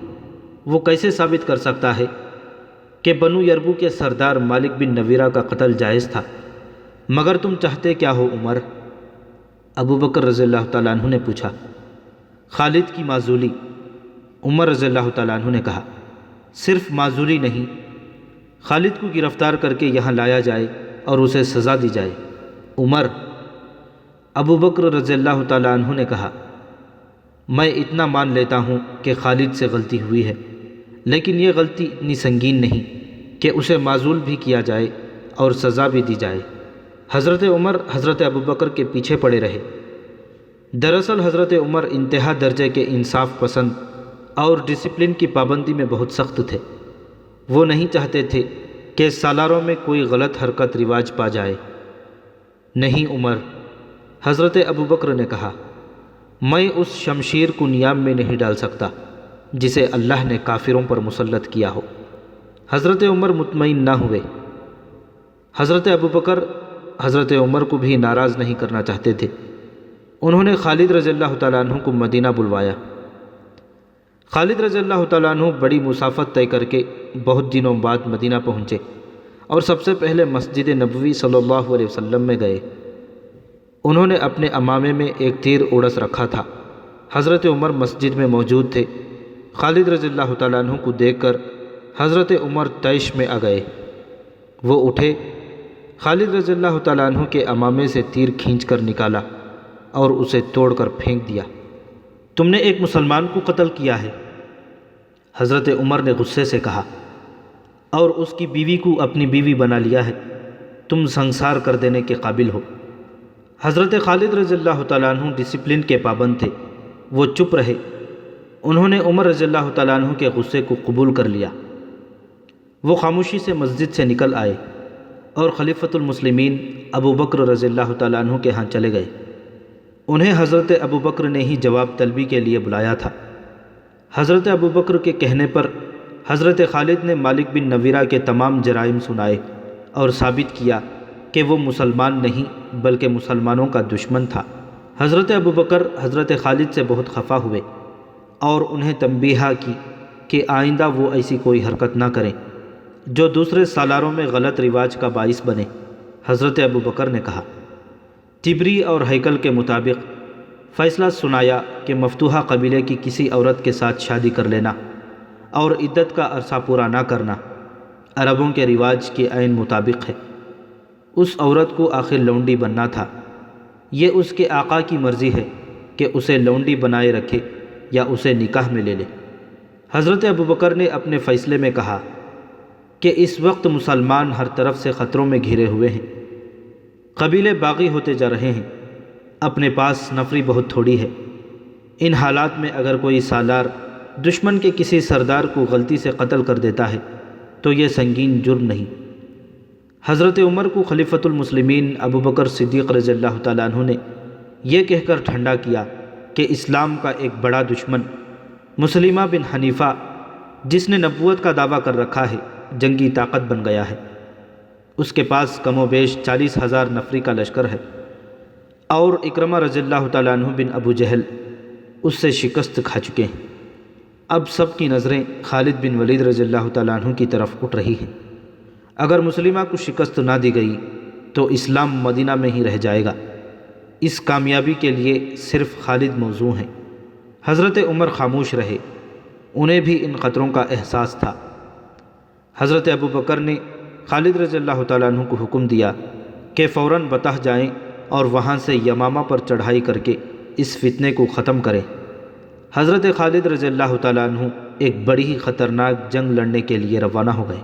وہ کیسے ثابت کر سکتا ہے کہ بنو یربو کے سردار مالک بن نویرہ کا قتل جائز تھا؟ مگر تم چاہتے کیا ہو عمر؟ ابو بکر رضی اللہ تعالیٰ عنہ نے پوچھا۔ خالد کی معزولی۔ عمر رضی اللہ تعالیٰ عنہ نے کہا، صرف معزولی نہیں، خالد کو گرفتار کر کے یہاں لایا جائے اور اسے سزا دی جائے۔ عمر۔ ابو بکر رضی اللہ تعالیٰ عنہ نے کہا، میں اتنا مان لیتا ہوں کہ خالد سے غلطی ہوئی ہے، لیکن یہ غلطی اتنی سنگین نہیں کہ اسے معزول بھی کیا جائے اور سزا بھی دی جائے۔ حضرت عمر حضرت ابو بکر کے پیچھے پڑے رہے۔ دراصل حضرت عمر انتہا درجے کے انصاف پسند اور ڈسپلن کی پابندی میں بہت سخت تھے۔ وہ نہیں چاہتے تھے کہ سالاروں میں کوئی غلط حرکت رواج پا جائے۔ نہیں عمر، حضرت ابو بکر نے کہا، میں اس شمشیر کو نیام میں نہیں ڈال سکتا جسے اللہ نے کافروں پر مسلط کیا ہو۔ حضرت عمر مطمئن نہ ہوئے۔ حضرت ابو بکر حضرت عمر کو بھی ناراض نہیں کرنا چاہتے تھے۔ انہوں نے خالد رضی اللہ تعالیٰ عنہ کو مدینہ بلوایا۔ خالد رضی اللہ تعالیٰ عنہ بڑی مسافت طے کر کے بہت دنوں بعد مدینہ پہنچے اور سب سے پہلے مسجد نبوی صلی اللہ علیہ وسلم میں گئے۔ انہوں نے اپنے امامے میں ایک تیر اڑس رکھا تھا۔ حضرت عمر مسجد میں موجود تھے۔ خالد رضی اللہ تعالیٰ عنہ کو دیکھ کر حضرت عمر طیش میں آ گئے۔ وہ اٹھے، خالد رضی اللہ تعالیٰ عنہ کے امامے سے تیر کھینچ کر نکالا اور اسے توڑ کر پھینک دیا۔ تم نے ایک مسلمان کو قتل کیا ہے، حضرت عمر نے غصے سے کہا، اور اس کی بیوی کو اپنی بیوی بنا لیا ہے۔ تم سنسار کر دینے کے قابل ہو۔ حضرت خالد رضی اللہ تعالیٰ عنہ ڈسپلن کے پابند تھے۔ وہ چپ رہے۔ انہوں نے عمر رضی اللہ تعالیٰ عنہ کے غصے کو قبول کر لیا۔ وہ خاموشی سے مسجد سے نکل آئے اور خلیفۃ المسلمین ابو بکر رضی اللہ تعالیٰ عنہ کے ہاں چلے گئے۔ انہیں حضرت ابو بکر نے ہی جواب طلبی کے لیے بلایا تھا۔ حضرت ابو بکر کے کہنے پر حضرت خالد نے مالک بن نویرہ کے تمام جرائم سنائے اور ثابت کیا کہ وہ مسلمان نہیں بلکہ مسلمانوں کا دشمن تھا۔ حضرت ابو بکر حضرت خالد سے بہت خفا ہوئے اور انہیں تنبیہ کی کہ آئندہ وہ ایسی کوئی حرکت نہ کریں جو دوسرے سالاروں میں غلط رواج کا باعث بنے۔ حضرت ابو بکر نے کہا، تبری اور ہیکل کے مطابق فیصلہ سنایا کہ مفتوحہ قبیلے کی کسی عورت کے ساتھ شادی کر لینا اور عدت کا عرصہ پورا نہ کرنا عربوں کے رواج کے عین مطابق ہے۔ اس عورت کو آخر لونڈی بننا تھا۔ یہ اس کے آقا کی مرضی ہے کہ اسے لونڈی بنائے رکھے یا اسے نکاح میں لے لے۔ حضرت ابو بکر نے اپنے فیصلے میں کہا کہ اس وقت مسلمان ہر طرف سے خطروں میں گھرے ہوئے ہیں، قبیلے باغی ہوتے جا رہے ہیں، اپنے پاس نفری بہت تھوڑی ہے۔ ان حالات میں اگر کوئی سالار دشمن کے کسی سردار کو غلطی سے قتل کر دیتا ہے تو یہ سنگین جرم نہیں۔ حضرت عمر کو خلیفۃ المسلمین ابو بکر صدیق رضی اللہ تعالیٰ عنہ نے یہ کہہ کر ٹھنڈا کیا کہ اسلام کا ایک بڑا دشمن مسلمہ بن حنیفہ، جس نے نبوت کا دعویٰ کر رکھا ہے، جنگی طاقت بن گیا ہے۔ اس کے پاس کم و بیش 40,000 نفری کا لشکر ہے، اور اکرمہ رضی اللہ تعالیٰ عنہ بن ابو جہل اس سے شکست کھا چکے ہیں۔ اب سب کی نظریں خالد بن ولید رضی اللہ تعالیٰ عنہ کی طرف اٹھ رہی ہیں۔ اگر مسلمہ کو شکست نہ دی گئی تو اسلام مدینہ میں ہی رہ جائے گا۔ اس کامیابی کے لیے صرف خالد موزوں ہیں۔ حضرت عمر خاموش رہے، انہیں بھی ان خطروں کا احساس تھا۔ حضرت ابو بکر نے خالد رضی اللہ تعالیٰ عنہ کو حکم دیا کہ فوراً بطح جائیں اور وہاں سے یمامہ پر چڑھائی کر کے اس فتنے کو ختم کریں۔ حضرت خالد رضی اللہ تعالیٰ عنہ ایک بڑی ہی خطرناک جنگ لڑنے کے لیے روانہ ہو گئے۔